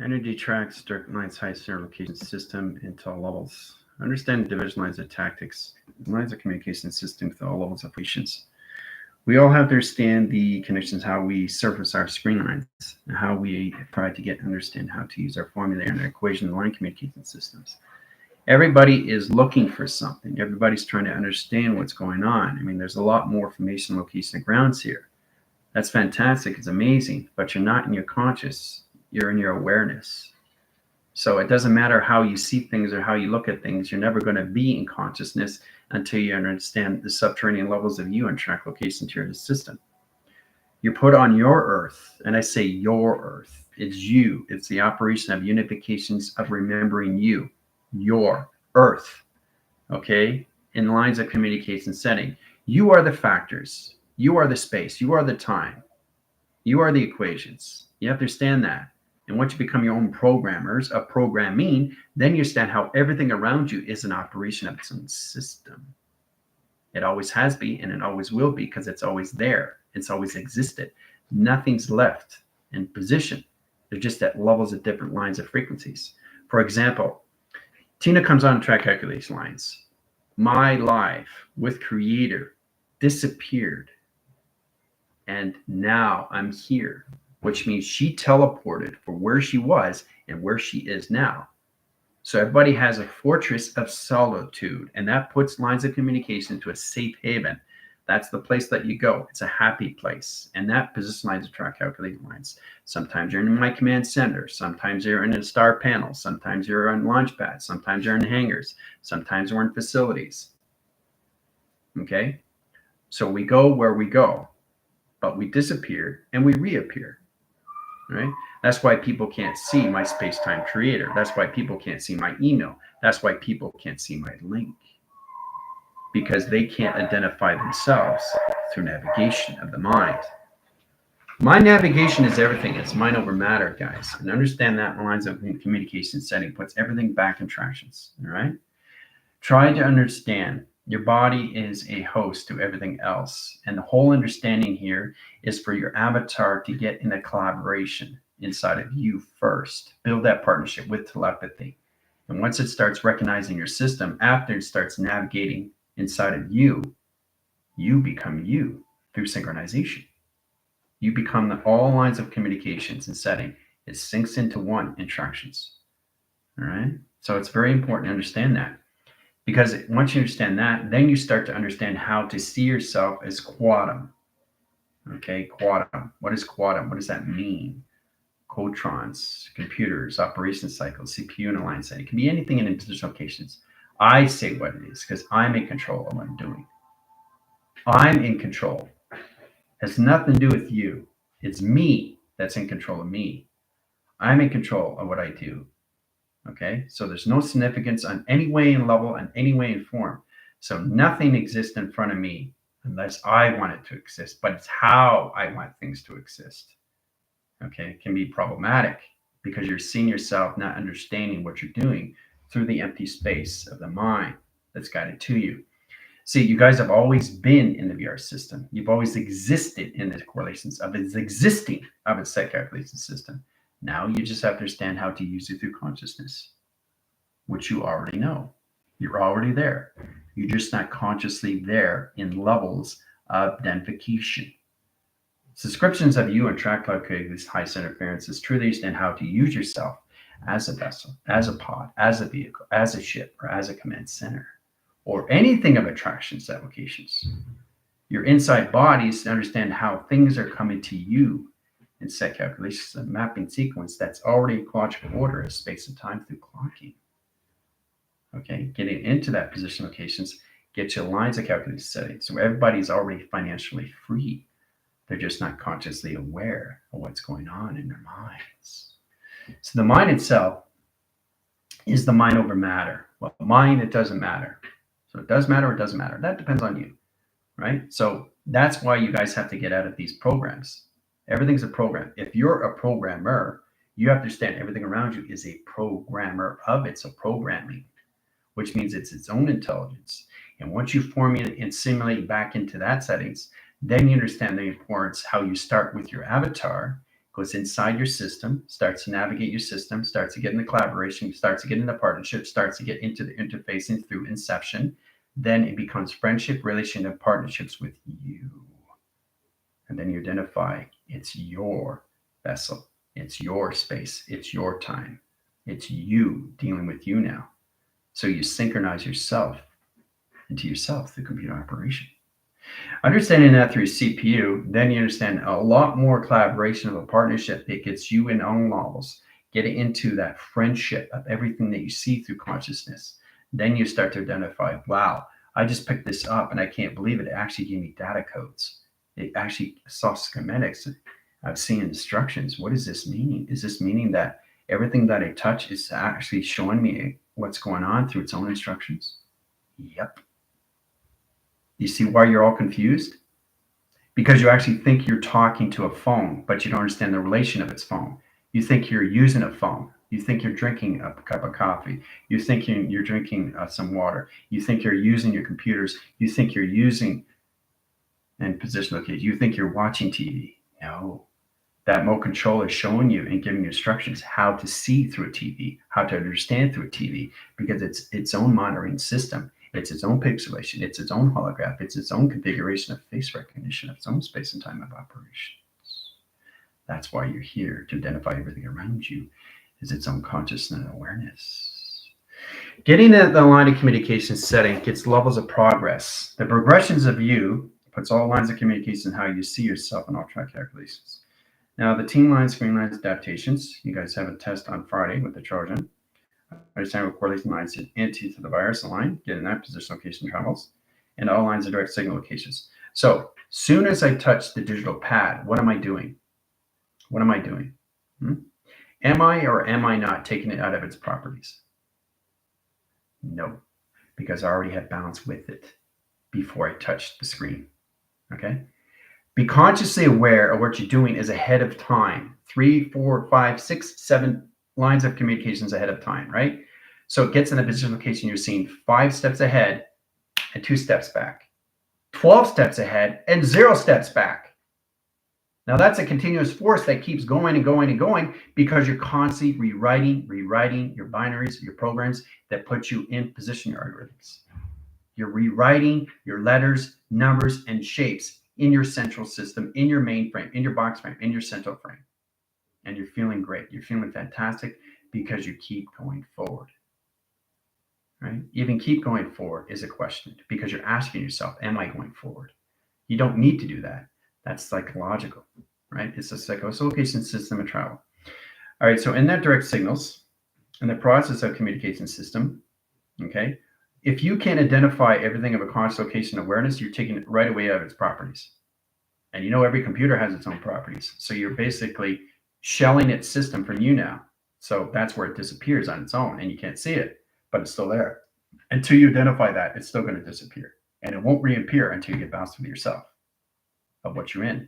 Energy tracks direct lines high center location system into all levels. Understand division lines of tactics, lines of communication system with all levels of operations. We all have to understand the connections, how we surface our screen lines, and how we try to get understand how to use our formula and our equation line communication systems. Everybody is looking for something. Everybody's trying to understand what's going on. I mean, there's a lot more information, location, and grounds here. That's fantastic. It's amazing, but you're not in your conscious. You're in your awareness. So it doesn't matter how you see things or how you look at things. You're never going to be in consciousness until you understand the subterranean levels of you and track location to your system. You're put on your earth, and I say your earth. It's you. It's the operation of unifications of remembering you, your earth, okay? In lines of communication setting. You are the factors. You are the space. You are the time. You are the equations. You have to understand that. And once you become your own programmers of programming, then you understand how everything around you is an operation of its own system. It always has been, and it always will be, because it's always there. It's always existed. Nothing's left in position. They're just at levels at different lines of frequencies. For example, Tina comes on track calculation lines. My life with Creator disappeared. And now I'm here, which means she teleported from where she was and where she is now. So everybody has a fortress of solitude, and that puts lines of communication into a safe haven. That's the place that you go. It's a happy place. And that position lines of track calculating lines. Sometimes you're in my command center. Sometimes you're in a star panel. Sometimes you're on launch pads. Sometimes you're in hangars. Sometimes we're in facilities. Okay? So we go where we go, but we disappear and we reappear. Right? That's why people can't see my space-time creator. That's why people can't see my email. That's why people can't see my link, because they can't identify themselves through navigation of the mind. My navigation is everything. It's mind over matter, guys. And understand that lines of communication setting puts everything back in tractions. All right? Try to understand your body is a host to everything else. And the whole understanding here is for your avatar to get in a collaboration inside of you first. Build that partnership with telepathy. And once it starts recognizing your system, after it starts navigating inside of you, you become you through synchronization. You become all lines of communications and setting. It sinks into one instructions. All right? So it's very important to understand that. Because once you understand that, then you start to understand how to see yourself as quantum. Okay, quantum. What is quantum? What does that mean? Cotrons, computers, operation cycles, CPU and align setting. It can be anything in position locations. I say what it is because I'm in control of what I'm doing. I'm in control. It has nothing to do with you. It's me that's in control of me. I'm in control of what I do. Okay, so there's no significance on any way and level and any way and form. So nothing exists in front of me unless I want it to exist, but it's how I want things to exist. Okay, it can be problematic because you're seeing yourself not understanding what you're doing through the empty space of the mind that's guided to you. See, you guys have always been in the VR system. You've always existed in the correlations of its existing of its set calculation system. Now you just have to understand how to use it through consciousness, which you already know. You're already there. You're just not consciously there in levels of identification. Descriptions of you and track calculators high center interferences truly understand how to use yourself as a vessel, as a pod, as a vehicle, as a ship, or as a command center, or anything of attractions applications. Your inside bodies to understand how things are coming to you in set calculations, a mapping sequence that's already ecological order of space and time through clocking. Okay, getting into that position locations, get your lines of calculation setting. So everybody's already financially free. They're just not consciously aware of what's going on in their minds. So the mind itself is the mind over matter. Well, mind, it doesn't matter. So it does matter or it doesn't matter. That depends on you, right? So that's why you guys have to get out of these programs. Everything's a program. If you're a programmer, you have to understand everything around you is a programmer of it's a programming, which means it's its own intelligence. And once you formulate and simulate back into that settings, then you understand the importance how you start with your avatar goes inside your system, starts to navigate your system, starts to get into collaboration, starts to get into partnership, starts to get into the interfacing through inception. Then it becomes friendship, relation, and partnerships with you. And then you identify it's your vessel, it's your space, it's your time, it's you dealing with you now. So you synchronize yourself into yourself through computer operation. Understanding that through CPU, then you understand a lot more collaboration of a partnership that gets you in own levels, getting into that friendship of everything that you see through consciousness. Then you start to identify, wow, I just picked this up and I can't believe it. It actually gave me data codes. It actually saw schematics. I've seen instructions. What does this mean? Is this meaning that everything that I touch is actually showing me what's going on through its own instructions? Yep. You see why you're all confused? Because you actually think you're talking to a phone, but you don't understand the relation of its phone. You think you're using a phone. You think you're drinking a cup of coffee. You think you're drinking some water. You think you're using your computers. You think you're using and position location. You think you're watching TV. No. That remote control is showing you and giving you instructions how to see through a TV, how to understand through a TV, because it's its own monitoring system. It's its own pixelation. It's its own holograph. It's its own configuration of face recognition, of its own space and time of operations. That's why you're here, to identify everything around you as its own consciousness and awareness. Getting at the line of communication setting gets levels of progress. The progressions of you puts all lines of communication in how you see yourself in all track calculations. Now, the team lines, screen lines, adaptations, you guys have a test on Friday with the Trojan. Understand what correlation lines into the virus line, getting that position location travels, and all lines of direct signal locations. So soon as I touch the digital pad, what am I doing? What am I doing? Am I or am I not taking it out of its properties? No, because I already had balance with it before I touched the screen. Okay? Be consciously aware of what you're doing is ahead of time. 3, 4, 5, 6, 7 lines of communications ahead of time, right? So it gets in a position location, you're seeing 5 steps ahead and 2 steps back, 12 steps ahead and 0 steps back. Now that's a continuous force that keeps going and going and going, because you're constantly rewriting your binaries, your programs that put you in position algorithms. You're rewriting your letters, numbers, and shapes in your central system, in your mainframe, in your box frame, in your central frame. And you're feeling great. You're feeling fantastic because you keep going forward, right? Even keep going forward is a question, because you're asking yourself, am I going forward? You don't need to do that. That's psychological, right? It's a psycholocation system of travel. All right, so in that direct signals, in the process of communication system, okay, if you can identify everything of a conscious location awareness, you're taking it right away out of its properties. And you know every computer has its own properties. So you're basically shelling its system from you now. So that's where it disappears on its own, and you can't see it, but it's still there. Until you identify that, it's still going to disappear. And it won't reappear until you get bounced with yourself of what you're in.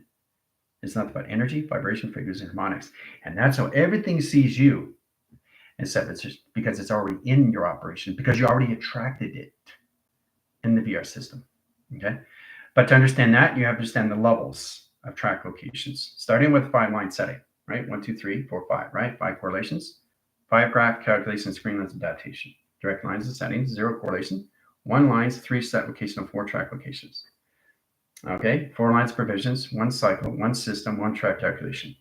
It's not about energy, vibration, frequency, and harmonics. And that's how everything sees you. Except it's just because it's already in your operation, because you already attracted it in the VR system. Okay. But to understand that, you have to understand the levels of track locations, starting with 5-line setting, right? 1, 2, 3, 4, 5, right? 5 correlations, 5 graph calculations, screen lines, adaptation, direct lines and settings, 0 correlation, 1 lines, 3 set location, and 4 track locations. Okay, 4 lines provisions, 1 cycle, 1 system, 1 track calculation.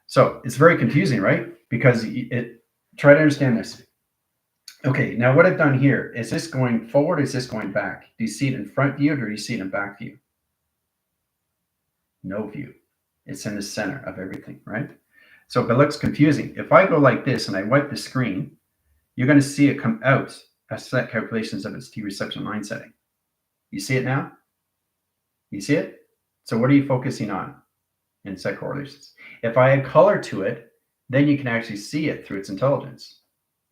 So it's very confusing, right? Because try to understand this. Okay, now what I've done here, is this going forward, or is this going back? Do you see it in front view, or do you see it in back view? No view. It's in the center of everything, right? So if it looks confusing, if I go like this and I wipe the screen, you're going to see it come out as set calculations of its T reception line setting. You see it now? You see it? So what are you focusing on in set correlations? If I add color to it, then you can actually see it through its intelligence.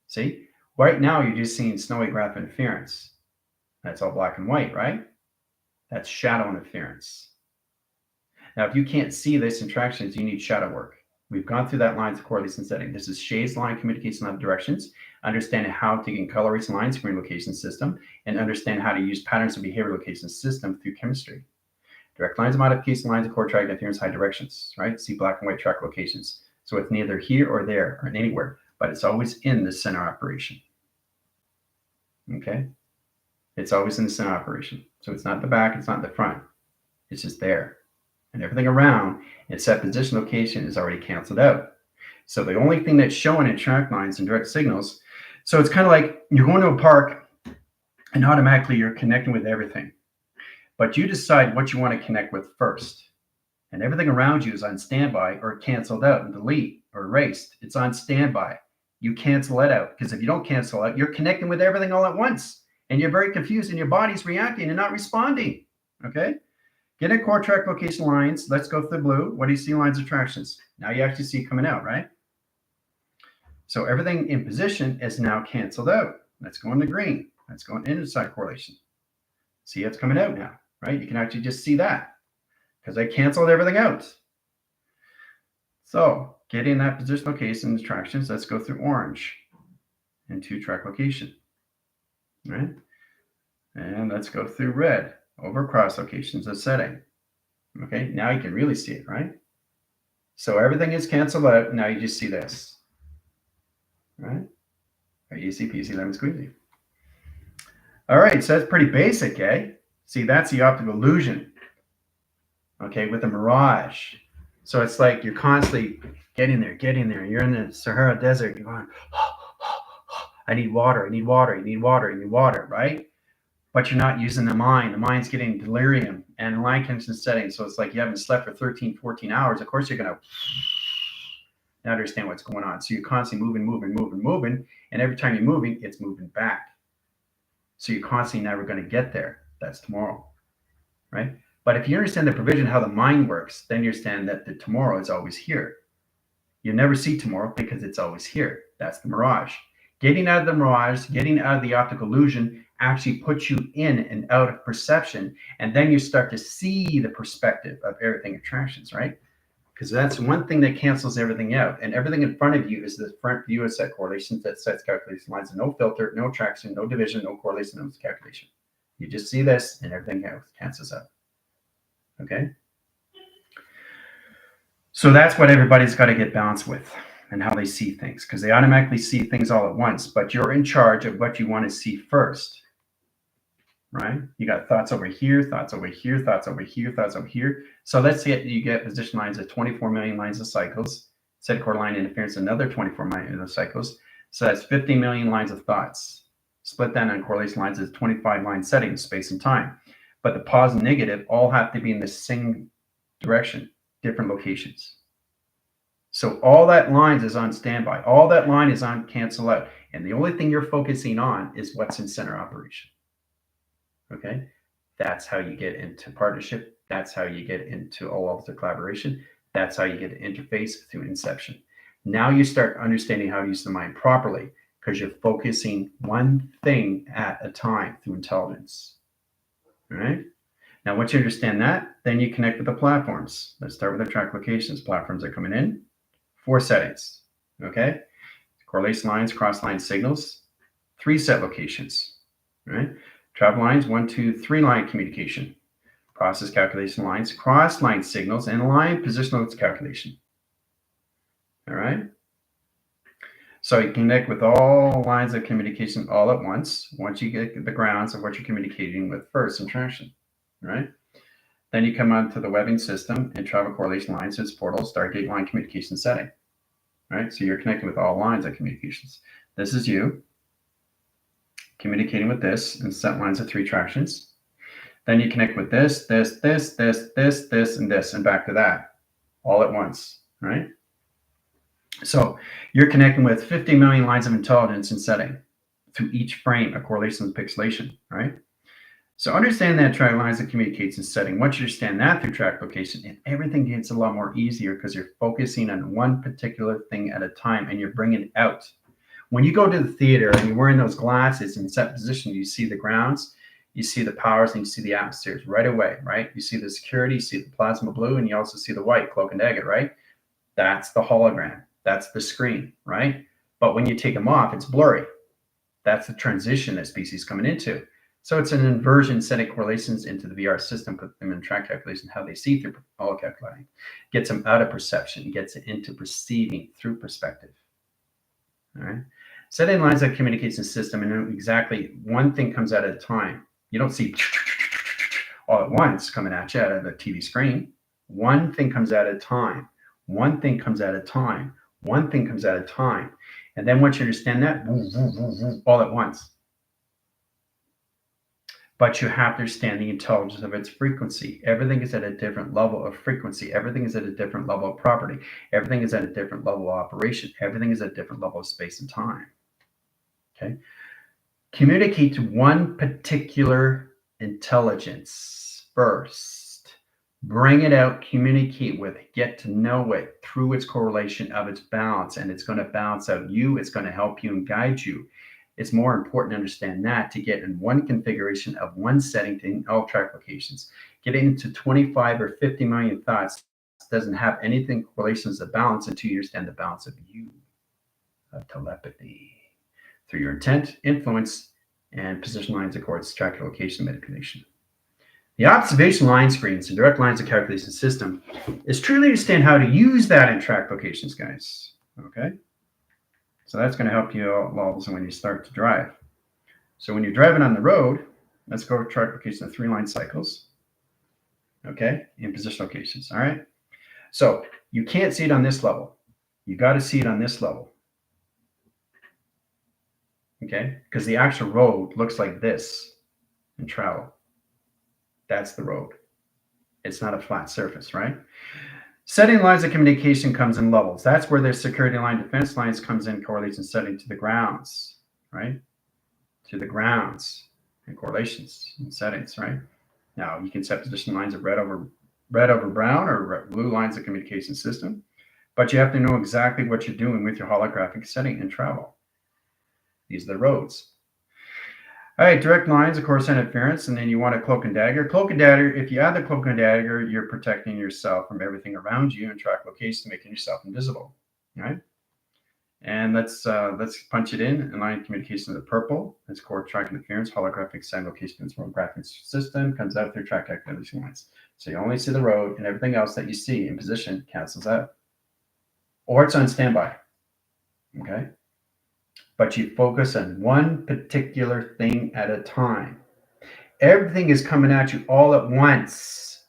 See? Right now, you're just seeing snowy graph interference. That's all black and white, right? That's shadow interference. Now, if you can't see this interactions, you need shadow work. We've gone through that lines of correlation setting. This is Shay's line communication of directions, understanding how to get color line screen location system, and understand how to use patterns of behavior location system through chemistry. Direct lines of modification, lines of core track interference, high directions, right? See black and white track locations. So it's neither here or there or anywhere, but it's always in the center operation. Okay? It's always in the center operation. So it's not the back, it's not the front. It's just there. And everything around its set position location is already canceled out. So the only thing that's showing in track lines and direct signals, so it's kind of like you're going to a park and automatically you're connecting with everything. But you decide what you want to connect with first. And everything around you is on standby or canceled out and delete or erased. It's on standby. You cancel it out, because if you don't cancel out, you're connecting with everything all at once. And you're very confused and your body's reacting and not responding. Okay? Get in core track location lines. Let's go through blue. What do you see? Lines of tractions. Now you actually see coming out, right? So everything in position is now canceled out. Let's go into green. Let's go inside correlation. See, it's coming out now, right? You can actually just see that because I canceled everything out. So getting that position location tractions, let's go through orange into track location, right? And let's go through red over cross locations of setting. Okay, now you can really see it, right? So everything is canceled out. Now you just see this, right? Easy peasy lemon squeezy. All right, so that's pretty basic, eh? See, that's the optical illusion, okay, with a mirage. So it's like you're constantly getting there. You're in the Sahara Desert. You're going, I need water, I need water, I need water, I need water, right? But you're not using the mind. The mind's getting delirium and line connection setting. So it's like you haven't slept for 13, 14 hours. Of course, you're going to understand what's going on. So you're constantly moving. And every time you're moving, it's moving back. So you're constantly never going to get there. That's tomorrow, right? But if you understand the provision, how the mind works, then you understand that the tomorrow is always here. You never see tomorrow because it's always here. That's the mirage. Getting out of the mirage, getting out of the optical illusion actually puts you in and out of perception. And then you start to see the perspective of everything attractions, right? Because that's one thing that cancels everything out. And everything in front of you is the front view of set correlations that sets calculation lines. No filter, no traction, no division, no correlation, no calculation. You just see this and everything else cancels out. Okay? So that's what everybody's got to get balanced with and how they see things, because they automatically see things all at once, but you're in charge of what you want to see first, right? You got thoughts over here, thoughts over here, thoughts over here, thoughts over here. So let's say you get position lines of 24 million lines of cycles, set core line interference, another 24 million of cycles. So that's 50 million lines of thoughts. Split that on correlation lines as 25 line settings, space and time. But the positive and negative all have to be in the same direction, different locations. So all that lines is on standby. All that line is on cancel out. And the only thing you're focusing on is what's in center operation. Okay? That's how you get into partnership. That's how you get into all levels of collaboration. That's how you get to interface through inception. Now you start understanding how to use the mind properly because you're focusing one thing at a time through intelligence. All right? Now, once you understand that, then you connect with the platforms. Let's start with the track locations. Platforms are coming in. 4 settings, okay? Correlation lines, cross line signals, 3 set locations, right? Travel lines, 1, 2, 3 line communication, process calculation lines, cross line signals, and line position loads calculation, all right? So you connect with all lines of communication all at once you get the grounds of what you're communicating with first in traction, right? Then you come onto the webbing system and travel correlation lines, its portal, Stargate line communication setting, right? So you're connecting with all lines of communications. This is you communicating with this and set lines of 3 tractions. Then you connect with this, and this, and back to that all at once, right? So you're connecting with 50 million lines of intelligence and setting through each frame of correlation and pixelation, right? So understand that track lines that communicates in setting. Once you understand that through track location, and everything gets a lot more easier because you're focusing on one particular thing at a time and you're bringing it out. When you go to the theater and you're wearing those glasses in set position, you see the grounds, you see the powers, and you see the atmospheres right away, right? You see the security, you see the plasma blue, and you also see the white, cloak and dagger, right? That's the hologram. That's the screen, right? But when you take them off, it's blurry. That's the transition that species coming into. So it's an inversion setting correlations into the VR system, put them in track calculation, how they see through all calculating, gets them out of perception, gets it into perceiving through perspective. All right. Setting lines that communication system and exactly one thing comes out at a time. You don't see all at once coming at you out of the TV screen. One thing comes at a time. One thing comes at a time. One thing comes at a time. And then once you understand that, all at once. But you have to understand the intelligence of its frequency. Everything is at a different level of frequency. Everything is at a different level of property. Everything is at a different level of operation. Everything is at a different level of space and time. Okay. Communicate to one particular intelligence first. Bring it out, communicate with it, get to know it through its correlation of its balance, and it's going to balance out you. It's going to help you and guide you. It's more important to understand that to get in one configuration of one setting in all track locations. Getting into 25 or 50 million thoughts doesn't have anything correlations of balance until you understand the balance of you, of telepathy, through your intent, influence, and position lines of course, track location manipulation. The observation line screens and direct lines of calculation system is truly understand how to use that in track locations, guys. Okay. So that's going to help you all levels when you start to drive. So when you're driving on the road, let's go track location of 3 line cycles. Okay, in position locations. All right. So you can't see it on this level. You got to see it on this level. Okay, because the actual road looks like this in travel. That's the road. It's not a flat surface, right? Setting lines of communication comes in levels. That's where the security line defense lines comes in correlation setting to the grounds, right? To the grounds and correlations and settings, right? Now you can set position lines of red over brown or blue lines of communication system, but you have to know exactly what you're doing with your holographic setting in travel. These are the roads. All right, direct lines, of course, interference, and then you want a cloak and dagger. Cloak and dagger, if you add the cloak and dagger, you're protecting yourself from everything around you and track location, making yourself invisible. All right. And let's punch it in line communication of the purple. That's core track interference, holographic sign location graphic system comes out through track activation lines. So you only see the road and everything else that you see in position cancels out. Or it's on standby. Okay. But you focus on one particular thing at a time. Everything is coming at you all at once,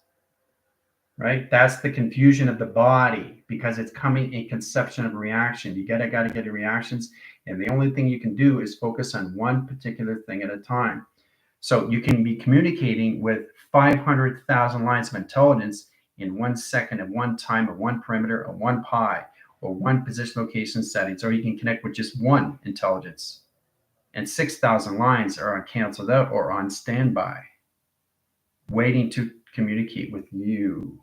right? That's the confusion of the body because it's coming in conception of reaction. You gotta get your reactions, and the only thing you can do is focus on one particular thing at a time. So you can be communicating with 500,000 lines of intelligence in 1 second at one time, or one perimeter, or one pi, or one position location settings, or you can connect with just one intelligence. And 6,000 lines are canceled out or on standby, waiting to communicate with you,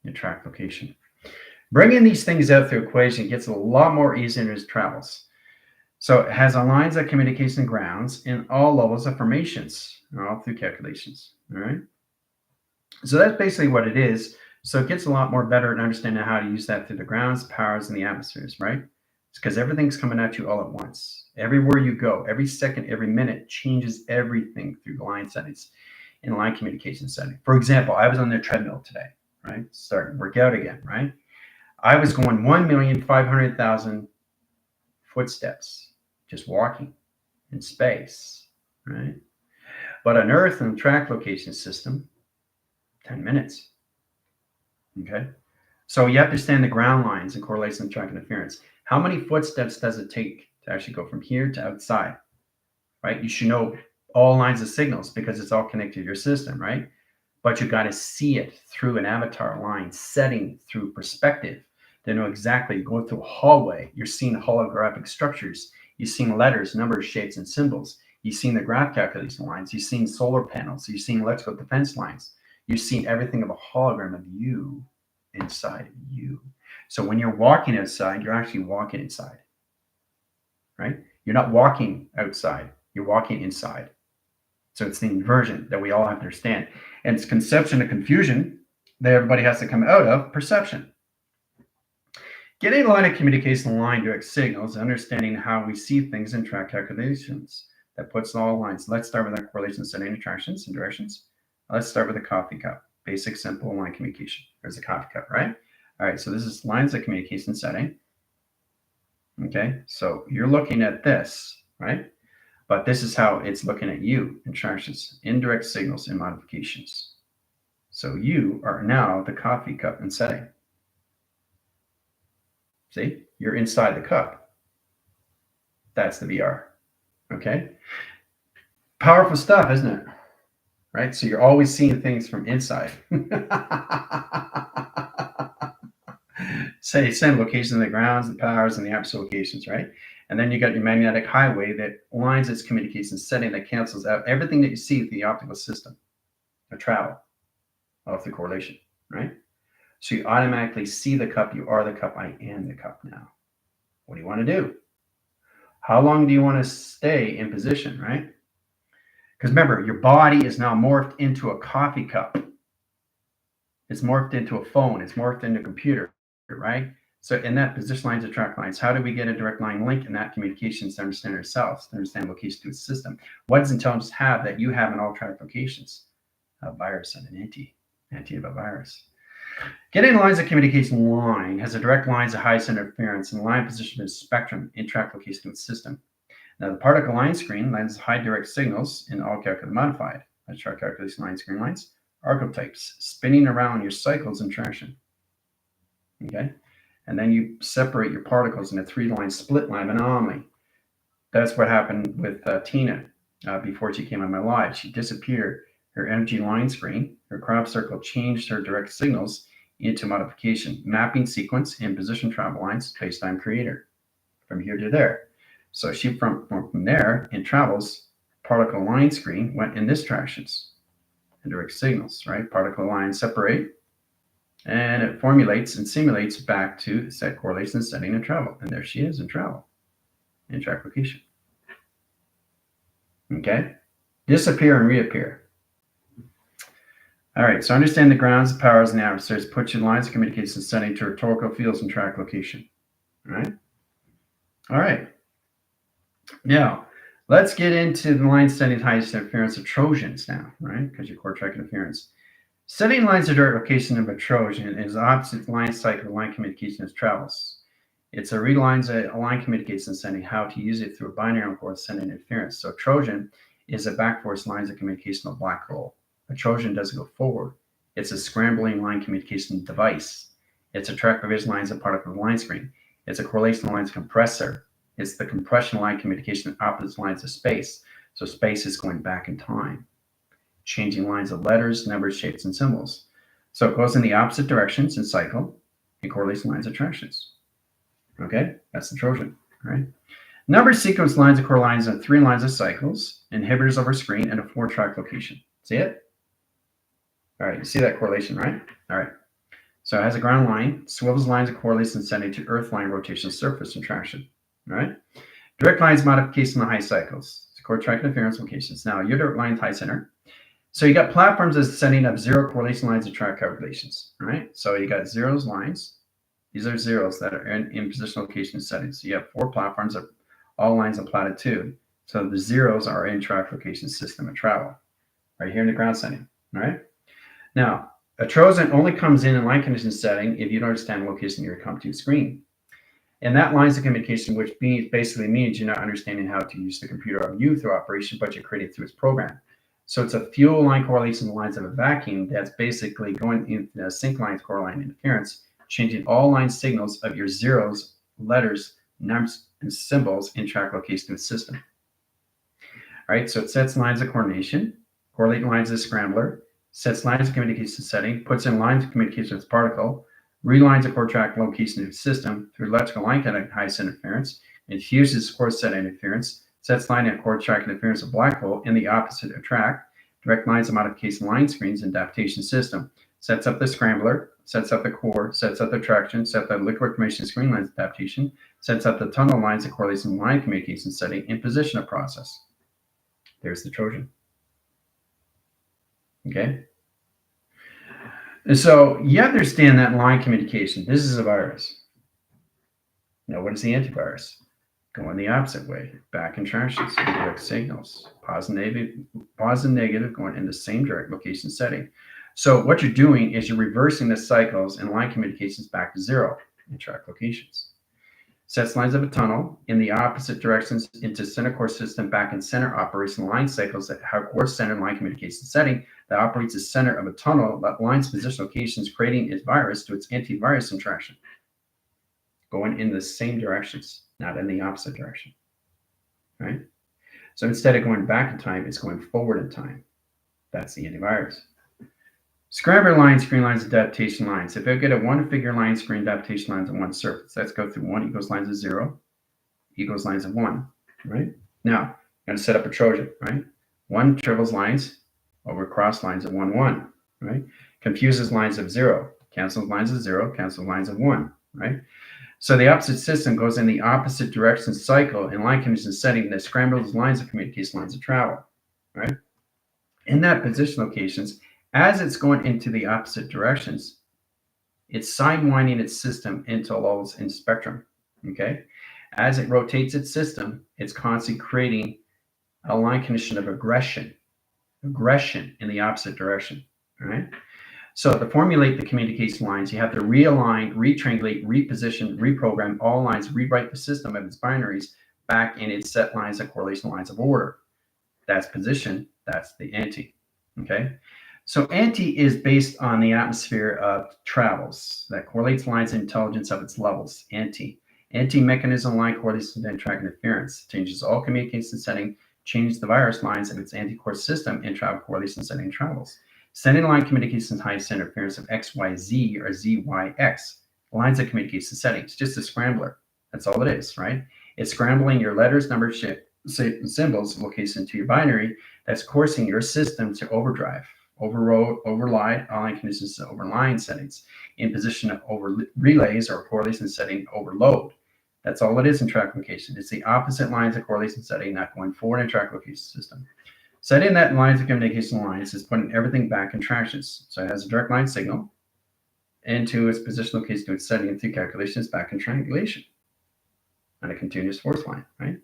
your track location. Bringing these things out through equation gets a lot more easier as it travels. So it has lines of communication grounds in all levels of formations, all through calculations. All right. So that's basically what it is. So it gets a lot more better at understanding how to use that through the grounds, powers, and the atmospheres, right? It's because everything's coming at you all at once. Everywhere you go, every second, every minute changes everything through the line settings in line communication setting. For example, I was on the treadmill today, right? Starting to work out again, right? I was going 1,500,000 footsteps, just walking in space, right? But on Earth and the track location system, 10 minutes. Okay. So you have to understand the ground lines and correlation and track interference. How many footsteps does it take to actually go from here to outside, right? You should know all lines of signals because it's all connected to your system, right? But you got to see it through an avatar line setting through perspective to know exactly. Going through a hallway, you're seeing holographic structures. You're seeing letters, numbers, shapes, and symbols. You've seen the graph calculation lines. You've seen solar panels. You've seen electrical defense lines. You've seen everything of a hologram of you inside of you. So when you're walking outside, you're actually walking inside, right? You're not walking outside. You're walking inside. So it's the inversion that we all have to understand. And it's conception and confusion that everybody has to come out of perception. Getting a line of communication line direct signals, understanding how we see things in track calculations. that puts all lines. Let's start with our correlation setting attractions and directions. Let's start with a coffee cup. Basic, simple line communication. There's a coffee cup, right? All right, so this is lines of communication setting. Okay, so you're looking at this, right? But this is how it's looking at you, interactions, indirect signals, and modifications. So you are now the coffee cup in setting. See, you're inside the cup. That's the VR. Okay, powerful stuff, isn't it? Right, so you're always seeing things from inside. Say send locations of the grounds, the powers, and the absolute locations, right? And then you got your magnetic highway that lines its communication setting that cancels out everything that you see with the optical system of travel of the correlation, right? So you automatically see the cup. You are the cup. I am the cup now. What do you want to do? How long do you want to stay in position, right? Because remember, your body is now morphed into a coffee cup. It's morphed into a phone. It's morphed into a computer, right? So in that position lines attract lines. How do we get a direct line link in that communications to understand ourselves, to understand location to its system? What does intelligence have that you have in all track locations? A virus and an antivirus. Getting lines of communication line has a direct lines of highest interference and line position is spectrum in track location to its system. Now the particle line screen lines high direct signals in all calculated modified. Let's try calculation line screen lines. Archetypes spinning around your cycles in traction. Okay, and then you separate your particles in a 3-line split line anomaly. That's what happened with Tina before she came on my live. She disappeared. Her energy line screen, her crop circle changed her direct signals into modification, mapping sequence and position travel lines, SPACETIMECREATOR, from here to there. So she from there in travels, particle line screen went in this tractions and direct signals, right? Particle lines separate and it formulates and simulates back to set correlation setting and travel. And there she is in travel, in track location. Okay, disappear and reappear. All right, so understand the grounds, the powers, and the adversaries. Put your lines of communication setting to rhetorical fields and track location. All right. All right. Now, let's get into the line setting highest interference of Trojans now, right? Because your core track interference. Setting lines of direct location of a Trojan is opposite line cycle of line communication as travels. It's a relines a line communication setting, how to use it through a binary core sending interference. So Trojan is a backforce lines of communication of black hole. A Trojan doesn't go forward. It's a scrambling line communication device. It's a track provision lines of particle line screen. It's a correlation lines compressor. It's the compression line communication of opposite lines of space. So space is going back in time, changing lines of letters, numbers, shapes, and symbols. So it goes in the opposite directions in cycle and correlation lines of attractions. Okay, that's the Trojan, right? Number sequence lines of core lines on 3 lines of cycles, inhibitors over screen, and a 4-track location. See it? All right, you see that correlation, right? All right. So it has a ground line, swivels lines of correlation sending to earth line rotation surface and traction. All right. Direct lines modification on the high cycles. Core track interference locations. Now your direct line high center. So you got platforms as setting up 0 correlation lines of track calculations, right? So you got zeros lines. These are zeros that are in position location settings. So you have 4 platforms of all lines of platitude. So the zeros are in track location system of travel, right here in the ground setting, all right? Now, a Trojan only comes in line condition setting if you don't understand the location of your COM2 screen. And that lines of communication, which basically means you're not understanding how to use the computer of you through operation, but you're creating through its program. So it's a fuel line correlation lines of a vacuum that's basically going into a sync lines core line interference, changing all line signals of your zeros, letters, numbers, and symbols in track location of the system. All right, so it sets lines of coordination, correlating lines of scrambler, sets lines of communication setting, puts in lines of communication with particle, relines a core track location of the system through electrical line connect highest interference, infuses core set interference, sets line and core track interference of black hole in the opposite of track, direct lines of modification line screens and adaptation system, sets up the scrambler, sets up the core, sets up the traction, sets up the liquid information screen lines adaptation, sets up the tunnel lines of correlation line communication setting in position of process. There's the Trojan. Okay. And so you understand that line communication. This is a virus. Now, what is the antivirus? Going the opposite way, back interactions, indirect signals, positive, negative, going in the same direct location setting. So what you're doing is you're reversing the cycles and line communications back to zero in track locations. Sets lines of a tunnel in the opposite directions into center core system back in center operation line cycles that have core center line communication setting that operates as center of a tunnel that lines position locations, creating its virus to its antivirus interaction. Going in the same directions, not in the opposite direction, right? So instead of going back in time, it's going forward in time. That's the antivirus. Scrambler lines, screen lines, adaptation lines. If I get a one figure line, screen adaptation lines on one surface, let's go through one equals lines of 0, equals lines of 1, right? Now, I'm going to set up a Trojan, right? 1 triples lines over cross lines of 1, 1, right? Confuses lines of 0, cancels lines of 0, cancels lines of 1, right? So the opposite system goes in the opposite direction cycle in line condition setting that scrambles lines of communication, lines of travel, right? In that position locations, as it's going into the opposite directions, it's sidewinding its system into lulls in spectrum, okay? As it rotates its system, it's constantly creating a line condition of aggression in the opposite direction, all right? So to formulate the communication lines, you have to realign, retriangulate, reposition, reprogram all lines, rewrite the system of its binaries back in its set lines and correlation lines of order. That's position, that's the anti, okay? So anti is based on the atmosphere of travels that correlates lines and intelligence of its levels, anti. Anti-mechanism line correlates to track interference, changes all communication setting, changes the virus lines of its anti-core system and travel correlation setting travels. Sending line communications highest interference of XYZ or ZYX, lines of communication settings, just a scrambler. That's all it is, right? It's scrambling your letters, numbers, symbols, location to your binary that's coursing your system to overdrive, override, line conditions to overline settings, in position of over relays or correlation setting overload. That's all it is in track location. It's the opposite lines of correlation setting, not going forward in track location system. Setting that lines of communication lines is putting everything back in tractions. So it has a direct line signal into its position location to its setting and through calculations back in triangulation on a continuous force line, right?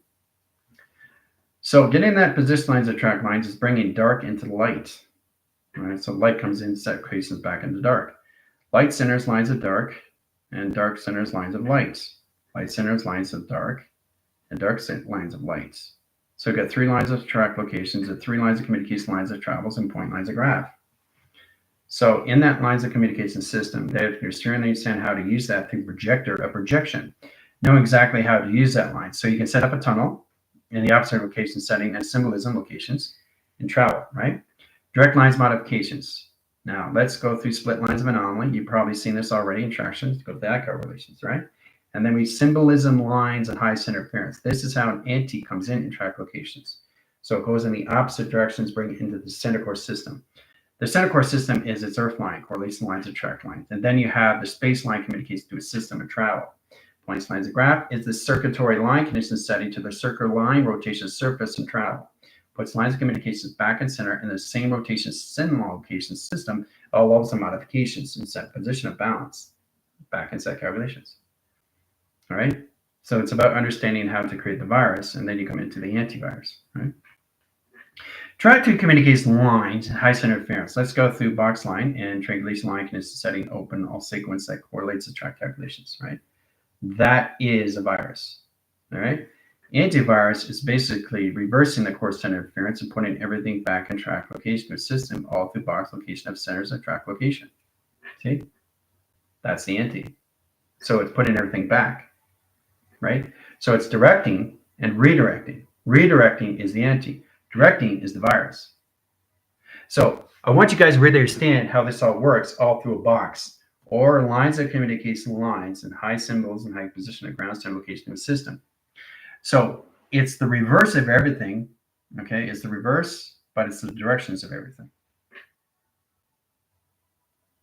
So getting that position lines of track lines is bringing dark into the light, right? So light comes in, set equations back into dark. Light centers lines of dark, and dark centers lines of light. Light centers lines of dark, and dark lines of light. So we've got 3 lines of track locations and 3 lines of communication lines of travels and point lines of graph. So in that lines of communication system, if you're steering, understand how to use that through projection, know exactly how to use that line. So you can set up a tunnel in the opposite location setting and symbolism locations and travel, right? Direct lines modifications. Now let's go through split lines of anomaly. You've probably seen this already in tractions. Go to that correlations, right? And then we symbolism lines and highest interference. This is how an anti comes in track locations. So it goes in the opposite directions, bring it into the center core system. The center core system is its earth line, correlation lines, and track lines. And then you have the space line communicates to a system of travel. Points lines of graph is the circulatory line condition setting to the circular line rotation surface and travel. Puts lines of communications back in center in the same rotation location system, all levels of modifications and set position of balance back in set calculations. All right. So it's about understanding how to create the virus, and then you come into the antivirus, right? Track 2 communication lines, high center interference. Let's go through box line and triangulation line condition setting open all sequence that correlates to track calculations, right? That is a virus, all right? Antivirus is basically reversing the core center interference and putting everything back in track location of system, all through box location of centers and track location. See? That's the anti. So it's putting everything back, right? So it's directing and redirecting. Redirecting is the anti. Directing is the virus. So I want you guys to really understand how this all works all through a box or lines of communication lines and high symbols and high position of ground center location of a system. So it's the reverse of everything, okay? It's the reverse, but it's the directions of everything.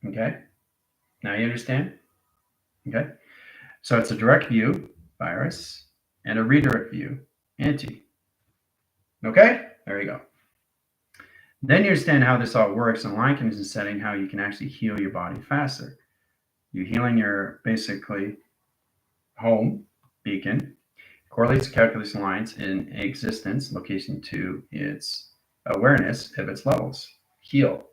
Okay? Now you understand? Okay? So it's a direct view, virus, and a redirect view, anti. Okay? There you go. Then you understand how this all works in line condition setting, how you can actually heal your body faster. You're healing your basically home beacon, correlates calculation lines in existence, location to its awareness of its levels. Heal.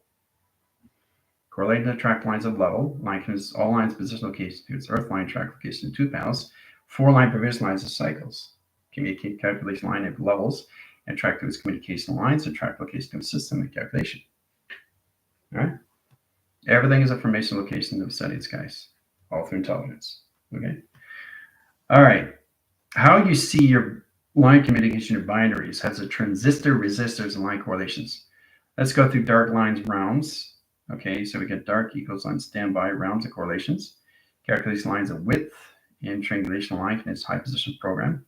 Correlate and track lines of level. Line connects all lines position location to its earth line track location to 2 panels. 4 line provision lines of cycles. Communicate calculation line of levels and track to its communication lines and track location to its system and calculation. All right. Everything is information location of settings, guys. All through intelligence. Okay. All right. How you see your line communication or binaries has a transistor, resistors, and line correlations. Let's go through dark lines, rounds. Okay, so we get dark equals on standby, rounds and correlations. Calculation lines of width and triangulation line in its high position program.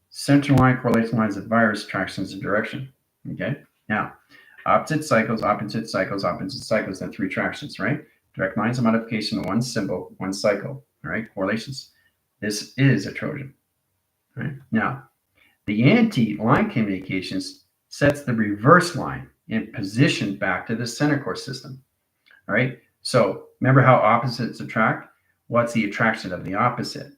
Center line correlation lines of virus tractions of direction. Okay, now opposite cycles, opposite cycles, opposite cycles, and 3 tractions, right? Direct lines of modification, 1 symbol, 1 cycle, all right? Correlations. This is a Trojan. Right? Now, the anti-line communications sets the reverse line in position back to the center core system. All right. So remember how opposites attract? What's the attraction of the opposite?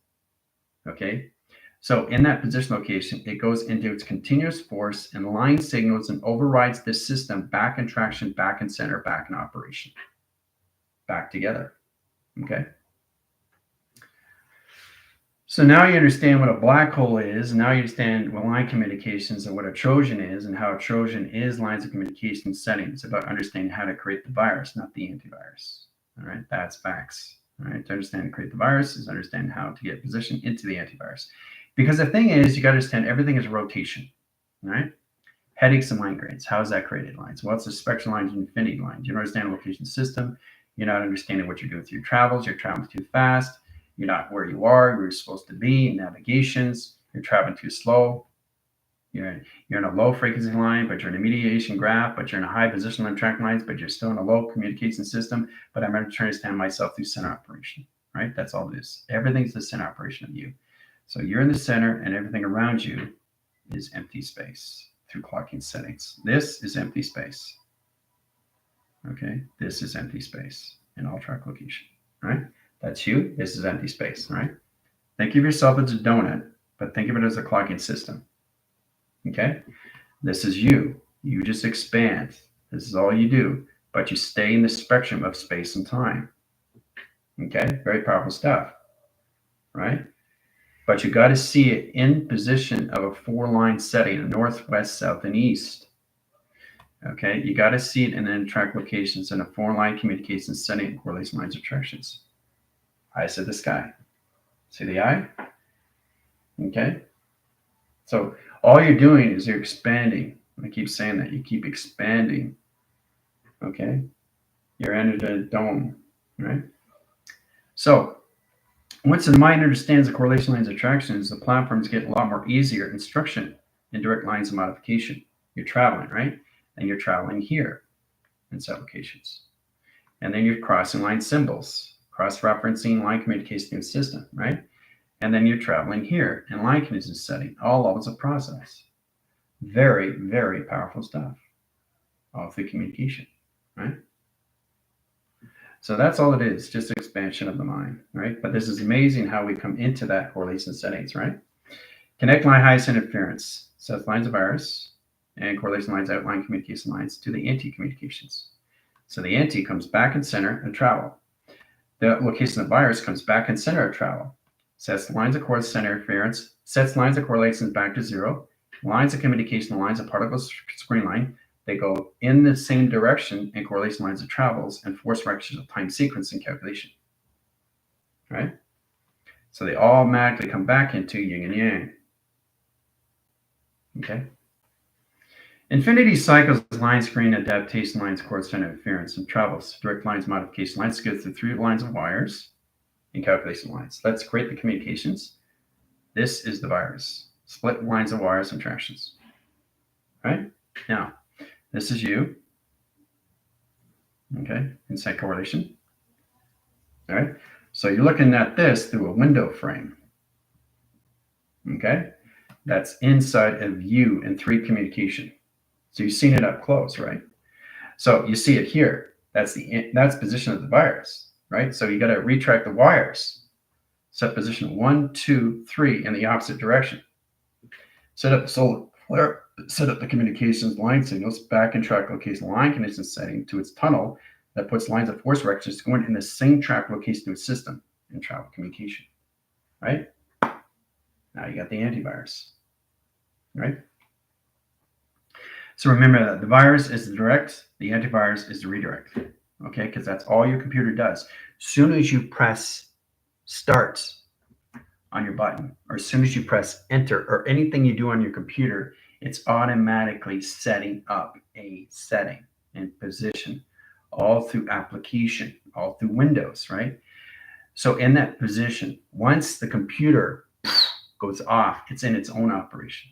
Okay. So in that position location, it goes into its continuous force and line signals and overrides the system back in traction, back in center, back in operation, back together. Okay. So now you understand what a black hole is, and now you understand what line communications and what a Trojan is, and how a Trojan is lines of communication settings. It's about understanding how to create the virus, not the antivirus. All right, that's facts. All right, to understand and create the virus is understand how to get position into the antivirus. Because the thing is, you got to understand everything is rotation. All right, headaches and migraines. How is that created lines? Well, it's a spectral lines and infinity lines. You don't understand the location system. You're not understanding what you're doing with your travels. You're traveling too fast. You're not where you are, where you're supposed to be, navigations, you're traveling too slow. You're in a low frequency line, but you're in a mediation graph, but you're in a high position on track lines, but you're still in a low communication system. But I'm trying to understand myself through center operation, right? That's all it is. Everything's the center operation of you. So you're in the center and everything around you is empty space through clocking settings. This is empty space. Okay, this is empty space in all track location, right? That's you. This is empty space, all right? Think of yourself as a donut, but think of it as a clocking system. Okay? This is you. You just expand. This is all you do, but you stay in the spectrum of space and time. Okay? Very powerful stuff, right? But you got to see it in position of a 4-line setting, north, west, south, and east. Okay? You got to see it in the track locations in a 4-line communication setting, correlation lines, attractions. Eyes of the sky. See the eye? Okay. So all you're doing is you're expanding. I keep saying that. You keep expanding. Okay. You're entered a dome, right? So once the mind understands the correlation lines of attractions, the platforms get a lot more easier instruction in direct lines of modification. You're traveling, right? And you're traveling here in set locations. And then you're crossing line symbols. Cross-referencing line communication system, right? And then you're traveling here in line communication setting, all levels of process. Very, very powerful stuff. All through communication, right? So that's all it is, just expansion of the mind, right? But this is amazing how we come into that correlation settings, right? Connect line highest interference, sets lines of iris, and correlation lines outline communication lines to the anti-communications. So the anti comes back in center and travel. The location of virus comes back in center of travel. Sets lines of course center interference, sets lines of correlations back to 0, lines of communication, lines of particle screen line, they go in the same direction in correlation lines of travels and force directions of time sequence and calculation. Right? So they automatically come back into yin and yang. Okay? Infinity cycles line screen adaptation lines, course center interference, and travels. Direct lines modification lines go through 3 lines of wires and calculation lines. Let's create the communications. This is the virus. Split lines of wires and tractions. Right? Now, this is you. Okay, inside correlation. All right. So you're looking at this through a window frame. Okay, that's inside of you in 3 communication. So you've seen it up close, right? So you see it here. That's position of the virus, right? So you got to retract the wires. Set position 1, 2, 3 in the opposite direction. Set up the solar flare, set up the communications line signals back in track location line condition setting to its tunnel that puts lines of force vectors going in the same track location to its system in travel communication, right? Now you got the antivirus, right? So remember that the virus is the direct, the antivirus is the redirect, okay? Because that's all your computer does. Soon as you press start on your button, or as soon as you press enter, or anything you do on your computer, it's automatically setting up a setting and position all through application, all through Windows, right? So in that position, once the computer goes off, it's in its own operation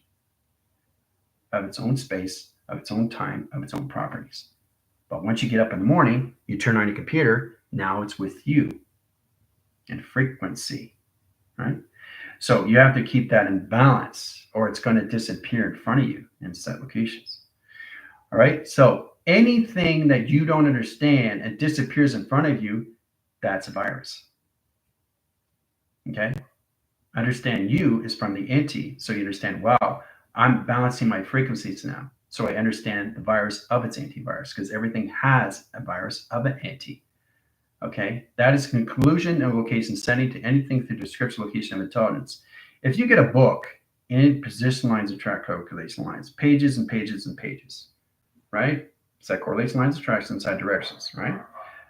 of its own space, of its own time, of its own properties. But once you get up in the morning, you turn on your computer, now it's with you in frequency, right? So you have to keep that in balance or it's going to disappear in front of you in set locations. All right. So anything that you don't understand and disappears in front of you, that's a virus. Okay. Understand you is from the anti. So you understand, wow, I'm balancing my frequencies now. So I understand the virus of its antivirus because everything has a virus of an anti. Okay, that is conclusion of location setting to anything through description, location of intelligence. If you get a book in position lines of track calculation lines, pages and pages and pages, right? Set correlation lines of traction inside directions, right?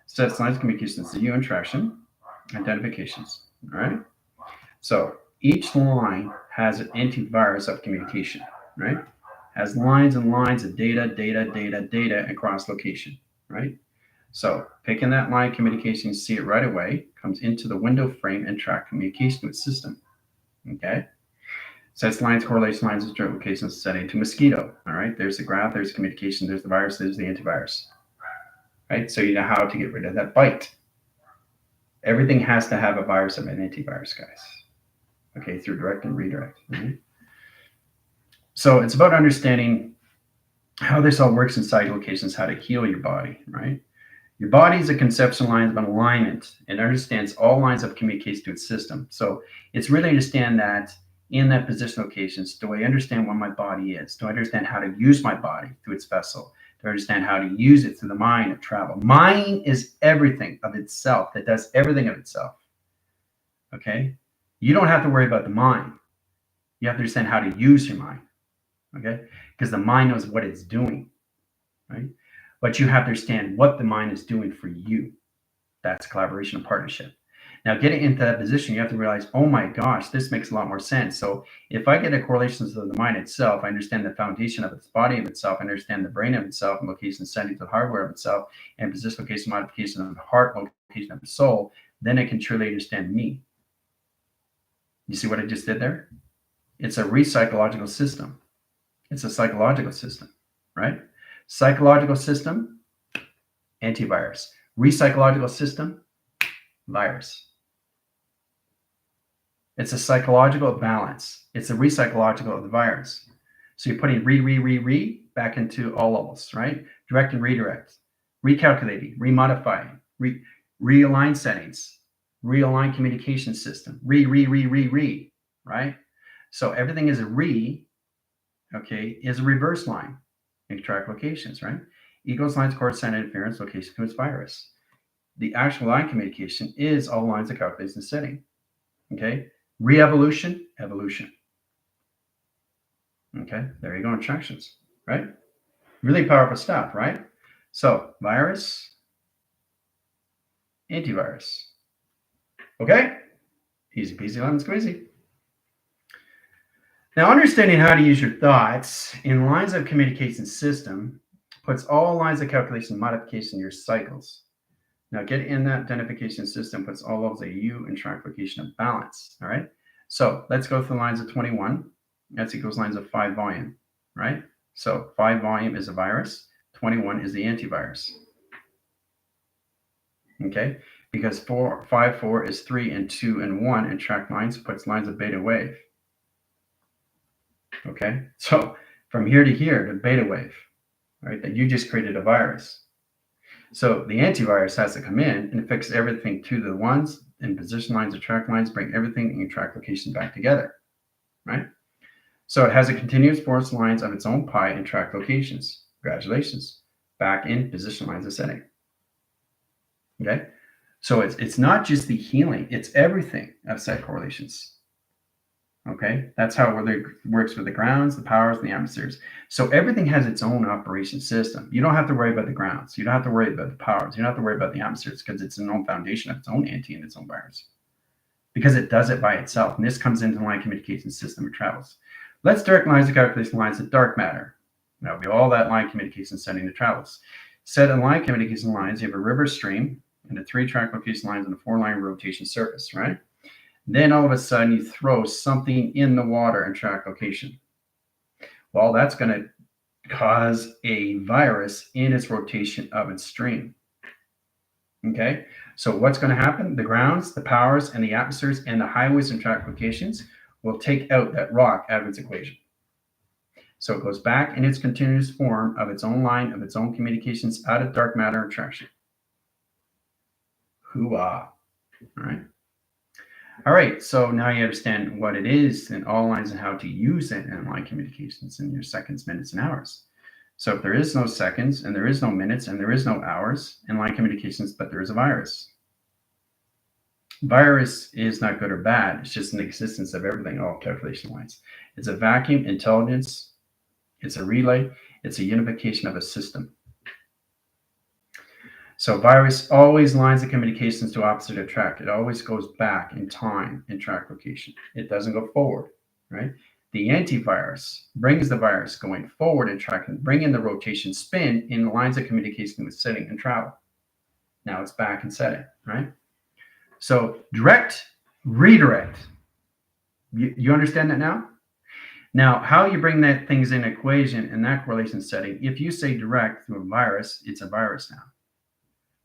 Sets lines of communications to you and traction, identifications, all right? So each line has an antivirus of communication, right? Has lines and lines of data across location, right? So picking that line communication, you see it right away, comes into the window frame and track communication with system. Okay. Sets lines, correlation lines, and locations setting to mosquito. All right. There's the graph, there's communication, there's the virus, there's the antivirus. Right. So you know how to get rid of that bite. Everything has to have a virus of an antivirus, guys. Okay, through direct and redirect. Right? So it's about understanding how this all works inside locations, how to heal your body, right? Your body is a conceptual line of an alignment and understands all lines of communication to its system. So it's really understand that in that position locations, do I understand what my body is? Do I understand how to use my body through its vessel? Do I understand how to use it through the mind of travel? Mind is everything of itself that does everything of itself. Okay? You don't have to worry about the mind. You have to understand how to use your mind. Okay? Because the mind knows what it's doing. Right? But you have to understand what the mind is doing for you. That's collaboration and partnership. Now, getting into that position, you have to realize, oh my gosh, this makes a lot more sense. So if I get a correlation to the mind itself, I understand the foundation of its body of itself, I understand the brain of itself, and location setting to the hardware of itself, and position, location, modification of the heart, location of the soul, then I can truly understand me. You see what I just did there? It's a psychological system. It's a psychological system, right? Psychological system, antivirus. Psychological system, virus. It's a psychological balance. It's a psychological of the virus. So you're putting back into all levels, right? Direct and redirect, recalculating, remodifying, realign settings, realign communication system, right? So everything is a is a reverse line. Track locations, right? Equals lines, coordinate, interference, location to its virus. The actual line communication is all lines of calculation and setting. Okay, re-evolution, evolution. Okay, there you go, instructions, right? Really powerful stuff, right? So virus, antivirus. Okay, easy peasy lemon squeezy. Now, understanding how to use your thoughts in lines of communication system puts all lines of calculation and modification in your cycles. Now, get in that identification system puts all levels of you in track location of balance. All right. So let's go through lines of 21. That's equals lines of 5 volume, right? So 5 volume is a virus. 21 is the antivirus. Okay. Because 5, 4 is 3 and 2 and 1 and track lines puts lines of beta wave. Okay, so from here to here, the beta wave, right, that you just created a virus. So the antivirus has to come in and fix everything to the ones and position lines or track lines, bring everything in your track location back together, right? So it has a continuous force lines of its own pi and track locations. Congratulations. Back in position lines of setting. Okay. So it's not just the healing, it's everything of set correlations. Okay. That's how it works with the grounds, the powers, and the atmospheres. So everything has its own operation system. You don't have to worry about the grounds. You don't have to worry about the powers. You don't have to worry about the atmospheres because it's an own foundation of its own anti and its own virus. Because it does it by itself. And this comes into the line communication system it travels. Let's direct lines of calculation lines of dark matter. That'll be all that line communication setting that travels. Set in line communication lines, you have a river stream and a 3-track location lines and a 4-line rotation surface, right? Then all of a sudden you throw something in the water and track location. Well, that's going to cause a virus in its rotation of its stream. Okay, so what's going to happen? The grounds, the powers, and the atmospheres, and the highways and track locations will take out that rock out of its equation. So it goes back in its continuous form of its own line, of its own communications out of dark matter attraction. Hoo-ah. All right. All right, so now you understand what it is and all lines and how to use it in line communications in your seconds, minutes, and hours. So if there is no seconds and there is no minutes and there is no hours in line communications, but there is a virus. Virus is not good or bad. It's just an existence of everything, all calculation lines. It's a vacuum, intelligence. It's a relay. It's a unification of a system. So virus always lines the communications to opposite of track. It always goes back in time in track location. It doesn't go forward, right? The antivirus brings the virus going forward in track and bring in the rotation spin in lines of communication with setting and travel. Now it's back in setting, right? So direct, redirect. You understand that now? Now, how you bring that things in equation in that correlation setting, if you say direct to a virus, it's a virus now.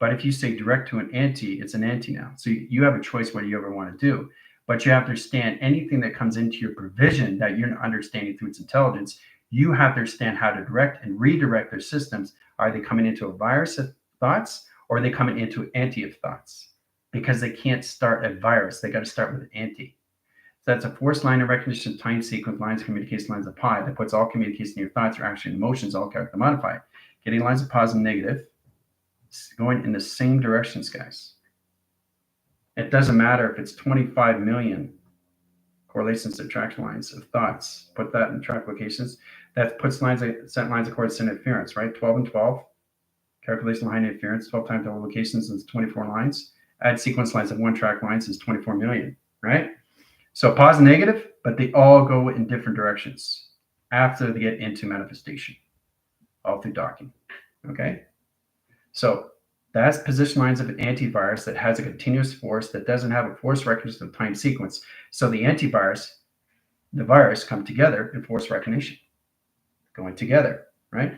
But if you say direct to an anti, it's an anti now. So you have a choice what you ever want to do. But you have to understand anything that comes into your provision that you're understanding through its intelligence, you have to understand how to direct and redirect their systems. Are they coming into a virus of thoughts or are they coming into an anti of thoughts? Because they can't start a virus. They got to start with an anti. So that's a force line of recognition, time sequence, lines, communication lines of pi that puts all communication in your thoughts or action and emotions all character modified. Getting lines of positive and negative. Going in the same directions, guys. It doesn't matter if it's 25 million correlations to track lines of thoughts. Put that in track locations. That puts lines, set lines of coordinates in interference, right? 12 and 12. Calculation line interference, 12 times all locations is 24 lines. Add sequence lines of 1 track lines is 24 million, right? So positive, negative, but they all go in different directions after they get into manifestation, all through docking, okay? So that's position lines of an antivirus that has a continuous force that doesn't have a force recognition of time sequence. So the antivirus, the virus come together in force recognition, going together, right?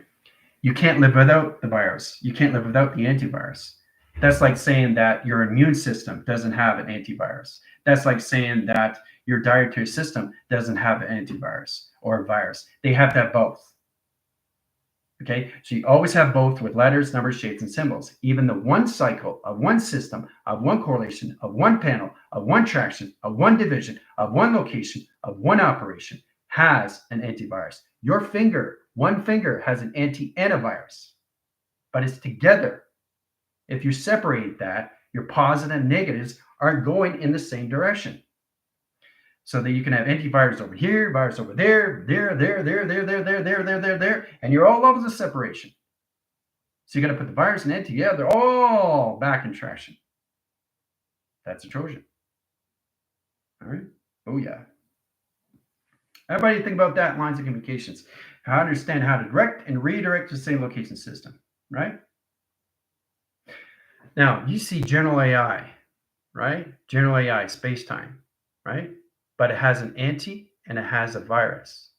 You can't live without the virus. You can't live without the antivirus. That's like saying that your immune system doesn't have an antivirus. That's like saying that your dietary system doesn't have an antivirus or a virus. They have to have both. Okay, so you always have both with letters, numbers, shapes, and symbols. Even the one cycle of one system, of one correlation, of one panel, of one traction, of one division, of one location, of one operation has an antivirus. Your finger, one finger has an anti-antivirus, but it's together. If you separate that, your positive and negatives are going in the same direction. So that you can have antivirus over here, virus over there, there, and you're all levels of separation. So you got to put the virus and anti together, all back in traction. That's a Trojan. All right. Oh yeah. Everybody think about that in lines of communications. How to understand how to direct and redirect the same location system, right? Now you see general AI, right? General AI, space-time, right? But it has an anti and it has a virus.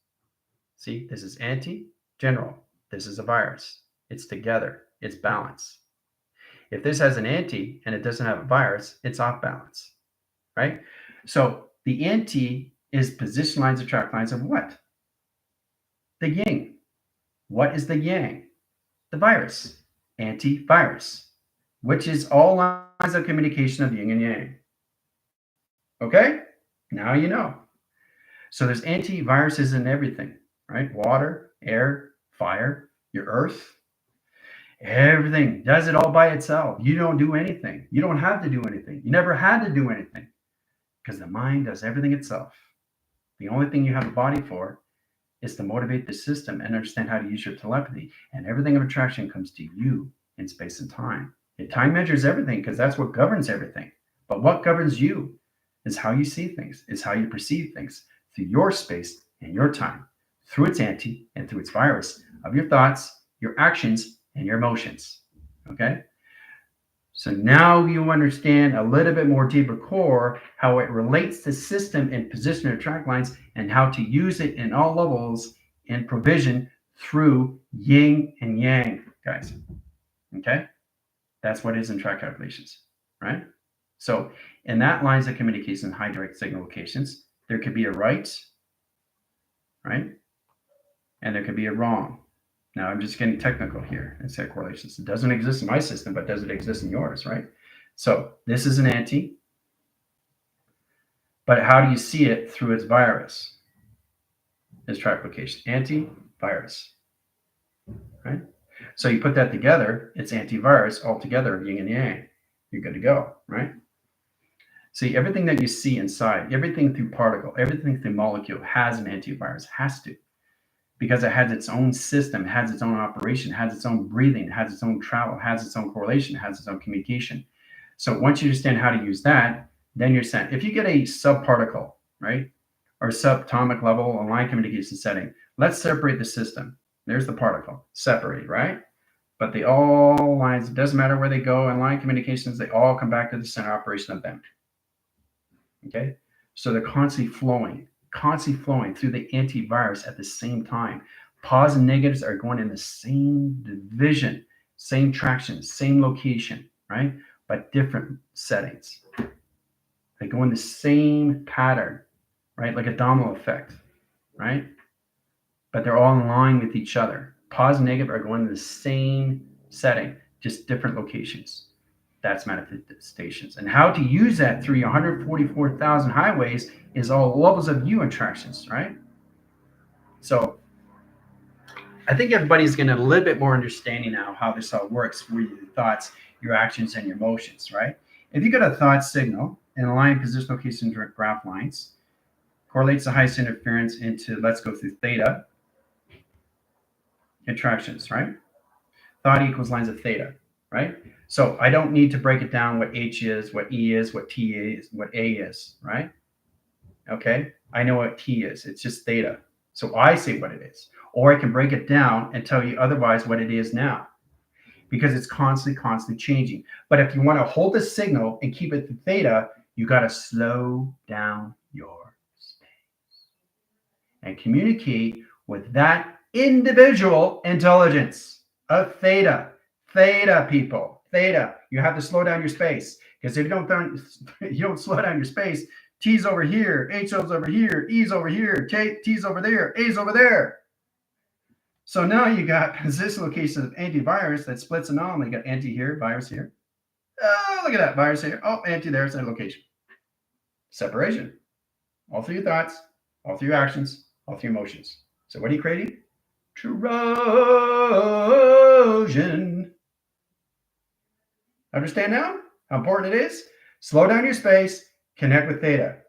See, this is anti, general. This is a virus. It's together. It's balance. If this has an anti and it doesn't have a virus, it's off balance, right? So the anti is position lines of track lines of what? The yin. What is the yang? The virus. Antivirus, which is all lines of communication of yin and yang. Okay? Now you know. So there's antiviruses in everything, right? Water, air, fire, your earth, everything does it all by itself. You don't do anything. You don't have to do anything. You never had to do anything because the mind does everything itself. The only thing you have a body for is to motivate the system and understand how to use your telepathy. And everything of attraction comes to you in space and time. And time measures everything because that's what governs everything. But what governs you is how you see things, is how you perceive things through your space and your time, through its anti and through its virus of your thoughts, your actions, and your emotions. Okay? So now you understand a little bit more deeper core how it relates to system and position and track lines and how to use it in all levels in provision through yin and yang, guys. Okay? That's what is in track calculations, right? So in that lines of communication, high direct signal locations, there could be a right? And there could be a wrong. Now I'm just getting technical here and say correlations. It doesn't exist in my system, but does it exist in yours, right? So this is an anti, but how do you see it through its virus? Its track location, antivirus, right? So you put that together, it's antivirus all together, yin and yang. You're good to go, right? See, everything that you see inside, everything through particle, everything through molecule has an antivirus, has to, because it has its own system, has its own operation, has its own breathing, has its own travel, has its own correlation, has its own communication. So once you understand how to use that, then you're sent. If you get a subparticle, right, or subatomic level online communication setting, let's separate the system. There's the particle, separated, right? But they all lines, it doesn't matter where they go in line communications, they all come back to the center operation of them. Okay? So they're constantly flowing through the antivirus at the same time. Positives and negatives are going in the same division, same traction, same location, right? But different settings. They go in the same pattern, right? Like a domino effect, right? But they're all in line with each other. Positive and negative are going to the same setting, just different locations. That's manifestations. And how to use that through your 144,000 highways is all levels of you attractions, right? So I think everybody's getting a little bit more understanding now how this all works for your thoughts, your actions, and your emotions, right? If you got a thought signal and align position, location, direct graph lines, correlates the highest interference into, let's go through theta, attractions, right? Thought equals lines of theta, right? So I don't need to break it down what H is, what E is, what T is, what A is, right? Okay, I know what T is. It's just theta. So I say what it is. Or I can break it down and tell you otherwise what it is now, because it's constantly changing. But if you want to hold the signal and keep it to theta, you got to slow down your space and communicate with that individual intelligence of theta. Theta, people, theta. You have to slow down your space, because if you don't slow down your space, T's over here, H's over here, E's over here, T's over there, A's over there. So now you got position location of antivirus that splits anomaly. You got anti here, virus here. Oh, look at that, virus here. Oh, anti there, same location. Separation. All through your thoughts, all through your actions, all through your emotions. So what are you creating? Trojan. Understand now how important it is? Slow down your space, connect with theta.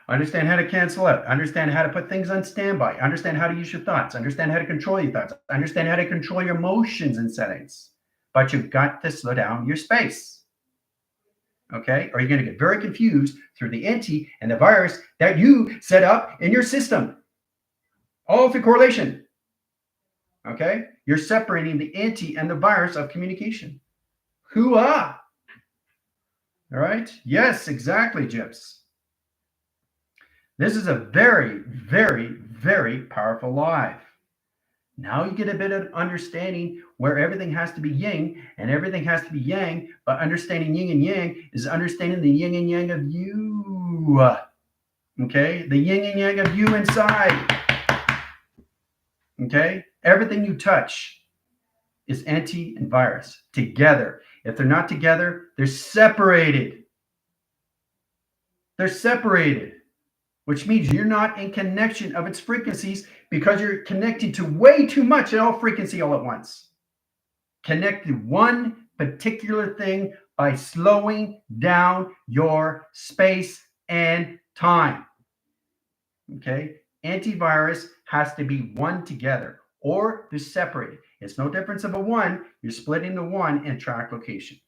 Understand how to cancel out. Understand how to put things on standby. Understand how to use your thoughts. Understand how to control your thoughts. Understand how to control your emotions and settings. But you've got to slow down your space. Okay? Or you're going to get very confused through the anti and the virus that you set up in your system. All through correlation. Okay? You're separating the anti and the virus of communication. Hoo-ah! All right? Yes, exactly, Gyps. This is a very, very, very powerful life. Now you get a bit of understanding where everything has to be yin and everything has to be yang, but understanding yin and yang is understanding the yin and yang of you. Okay? The yin and yang of you inside. Okay? Everything you touch is anti and virus together. If they're not together, they're separated. They're separated. which means you're not in connection of its frequencies because you're connected to way too much at all frequency all at once. Connect to one particular thing by slowing down your space and time. Okay? Antivirus has to be one together or they're separated. It's no difference of a one. You're splitting the one in track location.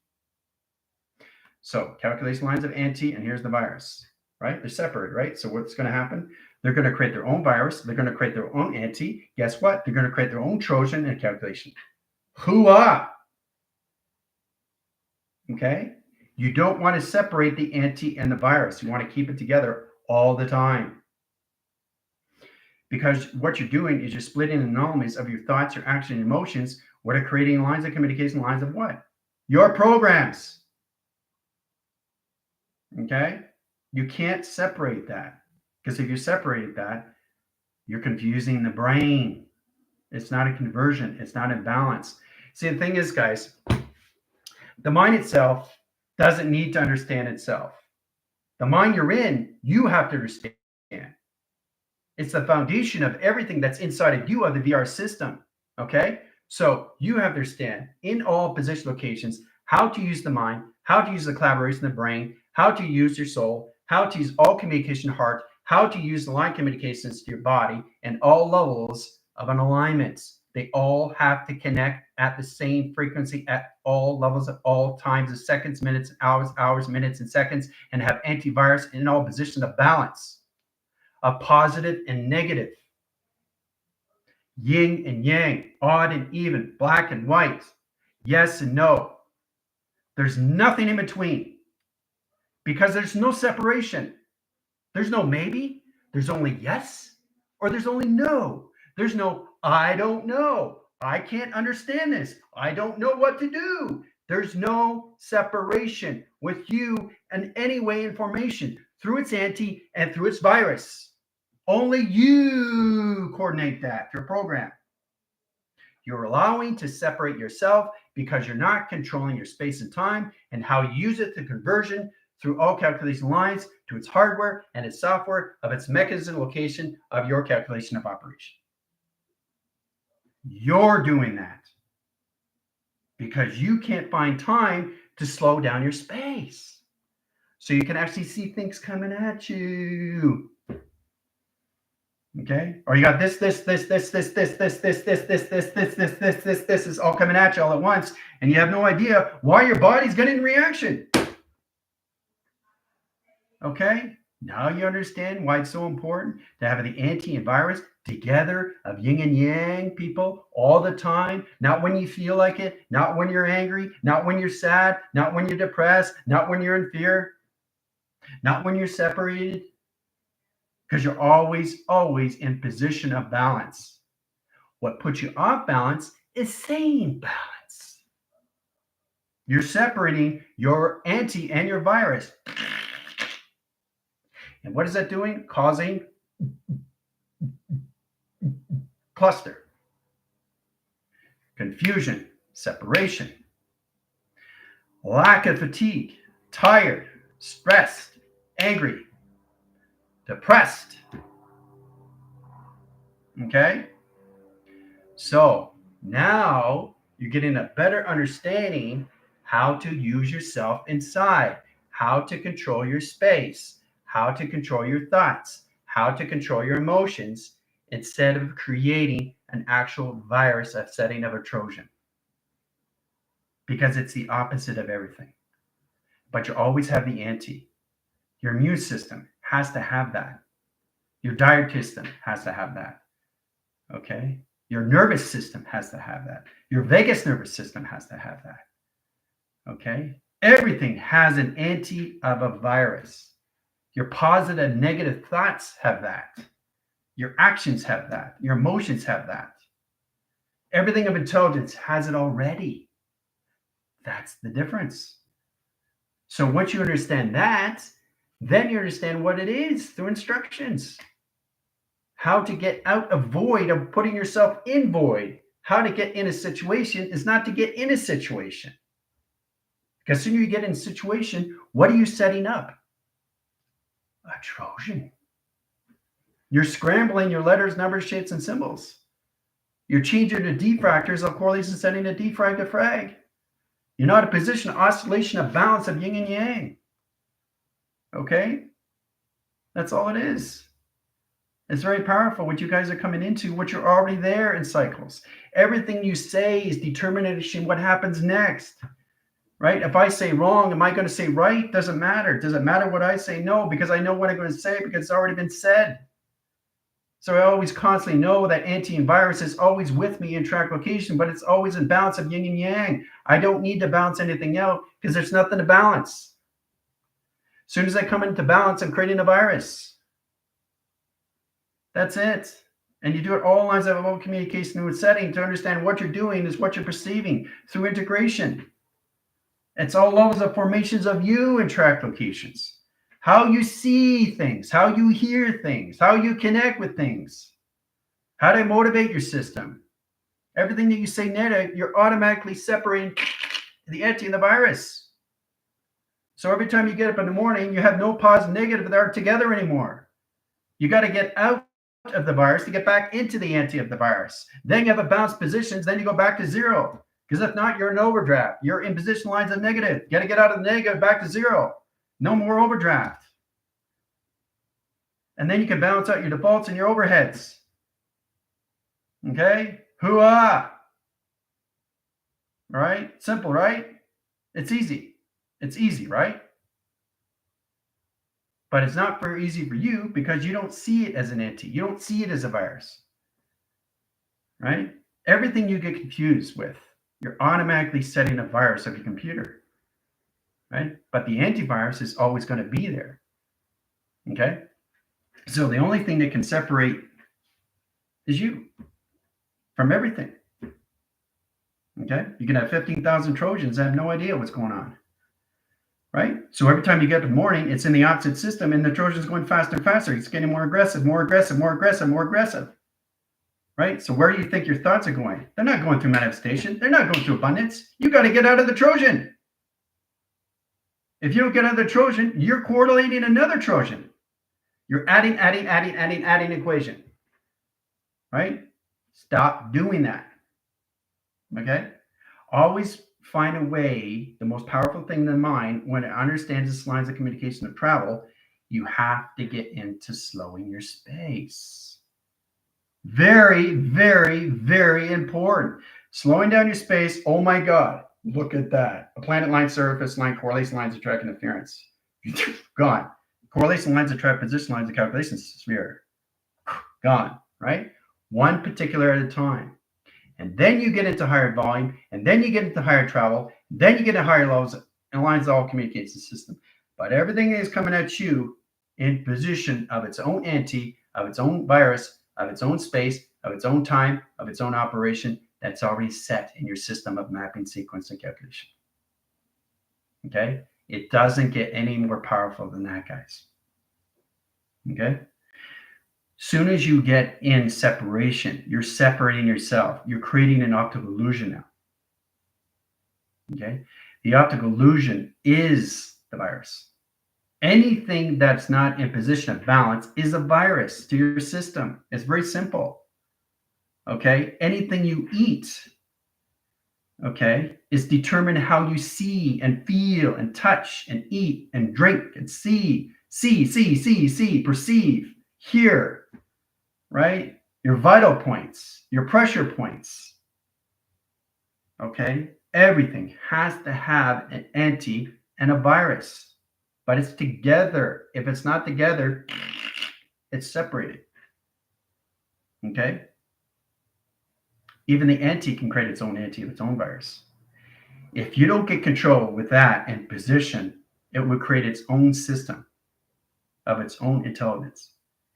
So calculation lines of anti, and here's the virus, right? They're separated, right? So what's going to happen? They're going to create their own virus. They're going to create their own anti. Guess what? They're going to create their own Trojan and calculation. Hoo-ah! Okay? You don't want to separate the anti and the virus. You want to keep it together all the time. Because what you're doing is you're splitting the anomalies of your thoughts, your action, and emotions. What are creating lines of communication? Lines of what? Your programs. Okay? You can't separate that. Because if you separate that, you're confusing the brain. It's not a conversion. It's not a balance. See, the thing is, guys, the mind itself doesn't need to understand itself. The mind you're in, you have to understand. It's the foundation of everything that's inside of you of the VR system. Okay? So you have to understand in all position locations how to use the mind, how to use the collaboration of the brain, how to use your soul, how to use all communication heart, how to use the line communications to your body, and all levels of an alignment. They all have to connect at the same frequency at all levels at all times of seconds, minutes, hours, minutes, and seconds, and have antivirus in all positions of balance, of positive and negative, yin and yang, odd and even, black and white, yes and no. There's nothing in between because there's no separation. There's no maybe, there's only yes, or there's only no. There's no, I don't know. I can't understand this. I don't know what to do. There's no separation with you and any way information through its anti and through its virus. Only you coordinate that through a program. You're allowing to separate yourself because you're not controlling your space and time and how you use it to conversion through all calculation lines to its hardware and its software of its mechanism location of your calculation of operation. You're doing that because you can't find time to slow down your space so you can actually see things coming at you. Okay? Or you got this is all coming at you all at once, and you have no idea why your body's getting in reaction. Okay? Now you understand why it's so important to have the anti and virus together of yin and yang people all the time, not when you feel like it, not when you're angry, not when you're sad, not when you're depressed, not when you're in fear, not when you're separated, because you're always in position of balance. What puts you off balance is sane balance. You're separating your anti and your virus. And what is that doing? Causing cluster, confusion, separation, lack of fatigue, tired, stressed, angry, depressed. Okay? So now you're getting a better understanding how to use yourself inside, how to control your space, how to control your thoughts, how to control your emotions instead of creating an actual virus, a setting of a Trojan. Because it's the opposite of everything. But you always have the anti. Your immune system has to have that. Your dietary system has to have that. Okay? Your nervous system has to have that. Your vagus nervous system has to have that. Okay? Everything has an anti of a virus. Your positive and negative thoughts have that. Your actions have that. Your emotions have that. Everything of intelligence has it already. That's the difference. So once you understand that, then you understand what it is through instructions. How to get out of void of putting yourself in void. How to get in a situation is not to get in a situation. Because as soon as you get in a situation, what are you setting up? A Trojan. You're scrambling your letters, numbers, shapes, and symbols. You're changing the diffractors of correlation setting to defrag to frag. You're not a position, oscillation, of balance of yin and yang. Okay? That's all it is. It's very powerful what you guys are coming into, what you're already there in cycles. Everything you say is determination what happens next. Right? If I say wrong, am I going to say right? Doesn't matter. Does it matter what I say? No, because I know what I'm going to say because it's already been said. So I always constantly know that anti and virus is always with me in track location, but it's always in balance of yin and yang. I don't need to balance anything out because there's nothing to balance. As soon as I come into balance, I'm creating a virus. That's it. And you do it all lines of remote communication with setting to understand what you're doing is what you're perceiving through integration. It's all levels of formations of you in track locations. How you see things, how you hear things, how you connect with things, how to motivate your system. Everything that you say negative, you're automatically separating the anti and the virus. So every time you get up in the morning, you have no positive and negative that are together anymore. You got to get out of the virus to get back into the anti of the virus. Then you have a balanced positions, then you go back to zero. Because if not, you're in overdraft. You're in position lines of negative. You got to get out of the negative back to zero. No more overdraft. And then you can balance out your defaults and your overheads. Okay? Hoo-ah! All right? Simple, right? It's easy. It's easy, right? But it's not very easy for you because you don't see it as an anti. You don't see it as a virus. Right? Everything you get confused with, you're automatically setting a virus of your computer. Right? But the antivirus is always going to be there. Okay? So the only thing that can separate is you from everything. Okay? You can have 15,000 Trojans and have no idea what's going on. Right? So every time you get to morning, it's in the opposite system and the Trojan's going faster and faster. It's getting more aggressive, more aggressive, more aggressive, more aggressive. Right? So where do you think your thoughts are going? They're not going through manifestation. They're not going through abundance. You got to get out of the Trojan. If you don't get out of the Trojan, you're correlating another Trojan. You're adding equation. Right? Stop doing that. Okay? Always find a way, the most powerful thing in the mind, when it understands the lines of communication of travel, you have to get into slowing your space. Very, very, very important. Slowing down your space, oh my God, look at that. A planet line, surface line, correlation lines of track interference. Gone. Correlation lines of track, position lines of calculation sphere. Gone, right? One particular at a time. And then you get into higher volume, and then you get into higher travel, then you get to higher levels and lines all communication system. But everything is coming at you in position of its own anti, of its own virus, of its own space, of its own time, of its own operation that's already set in your system of mapping, sequence, and calculation. Okay? It doesn't get any more powerful than that, guys. Okay? Soon as you get in separation, you're separating yourself. You're creating an optical illusion now. Okay? The optical illusion is the virus. Anything that's not in position of balance is a virus to your system. It's very simple. Okay? Anything you eat, okay, is determined how you see and feel and touch and eat and drink and see, perceive, hear. Right? Your vital points, your pressure points. Okay? Everything has to have an anti and a virus, but it's together. If it's not together, it's separated. Okay? Even the anti can create its own anti of its own virus. If you don't get control with that and position, it will create its own system of its own intelligence.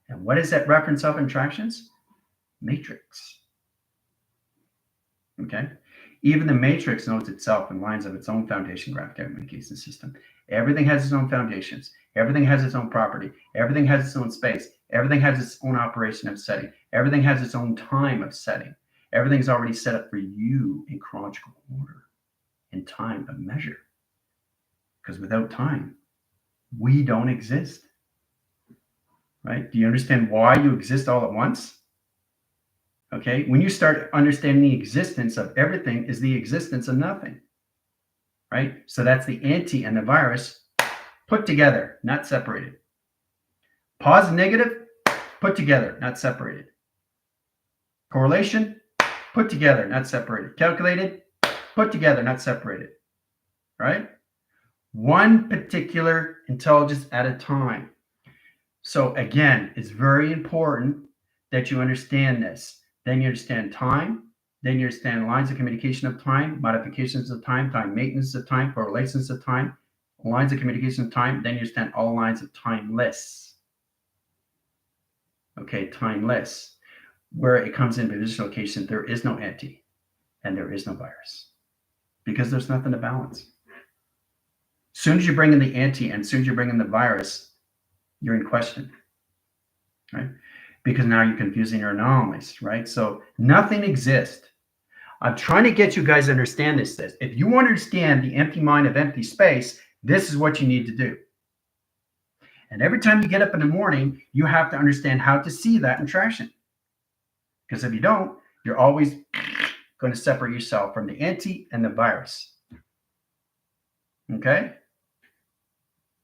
And what is that reference of interactions? Matrix. Okay? Even the matrix knows itself in lines of its own foundation graph communication system. Everything has its own foundations. Everything has its own property. Everything has its own space. Everything has its own operation of setting. Everything has its own time of setting. Everything's already set up for you in chronological order, in time of measure. Because without time, we don't exist. right? Do you understand why you exist all at once? Okay, when you start understanding the existence of everything is the existence of nothing, right? So that's the anti and the virus put together, not separated. Positive, negative, put together, not separated. Correlation, put together, not separated. Calculated, put together, not separated, right? One particular intelligence at a time. So again, it's very important that you understand this. Then you understand time. Then you understand lines of communication of time, modifications of time, time maintenance of time, correlations of time, lines of communication of time. Then you understand all lines of timeless. Okay, timeless. Where it comes in position location, there is no anti and there is no virus because there's nothing to balance. As soon as you bring in the anti and as soon as you bring in the virus, you're in question, right? Because now you're confusing your anomalies, right? So nothing exists. I'm trying to get you guys to understand this. If you understand the empty mind of empty space, this is what you need to do. And every time you get up in the morning, you have to understand how to see that in traction. Because if you don't, you're always going to separate yourself from the anti and the virus. Okay?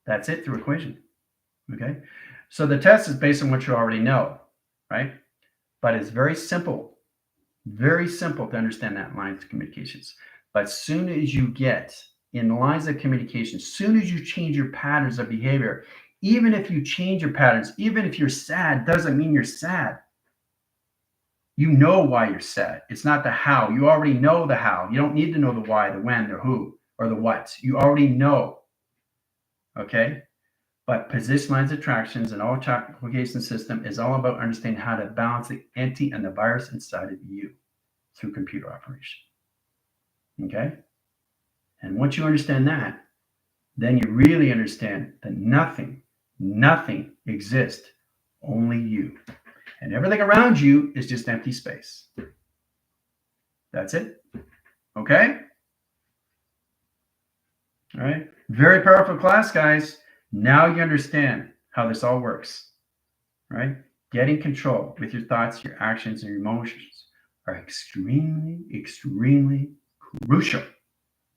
That's it through equation. Okay? So the test is based on what you already know, right? But it's very simple to understand that lines of communications. But soon as you get in lines of communication, soon as you change your patterns of behavior, even if you change your patterns, even if you're sad, doesn't mean you're sad. You know why you're sad. It's not the how. You already know the how. You don't need to know the why, the when, the who, or the what. You already know. Okay? But position lines attractions and all application system is all about understanding how to balance the anti and the virus inside of you through computer operation. Okay? And once you understand that, then you really understand that nothing exists, only you. And everything around you is just empty space. That's it. Okay? All right. Very powerful class, guys. Now you understand how this all works. Right? Getting control with your thoughts, your actions, and your emotions are extremely, extremely crucial,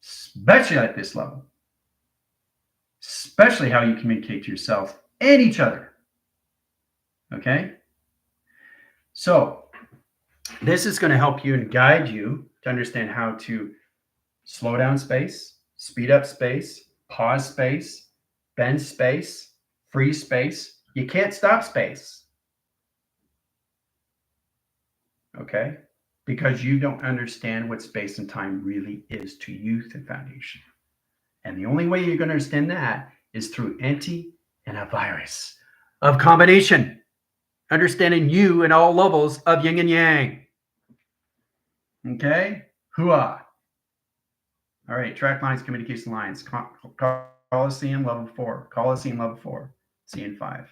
especially at this level. Especially how you communicate to yourself and each other. Okay? So, this is going to help you and guide you to understand how to slow down space, speed up space, pause space, bend space, freeze space. You can't stop space. Okay? Because you don't understand what space and time really is to you through foundation. And the only way you're going to understand that is through anti and a virus of combination. Understanding you in all levels of yin and yang. Okay? Hooah. All right, track lines, communication lines. Coliseum level 4. Coliseum level 4. See you in 5.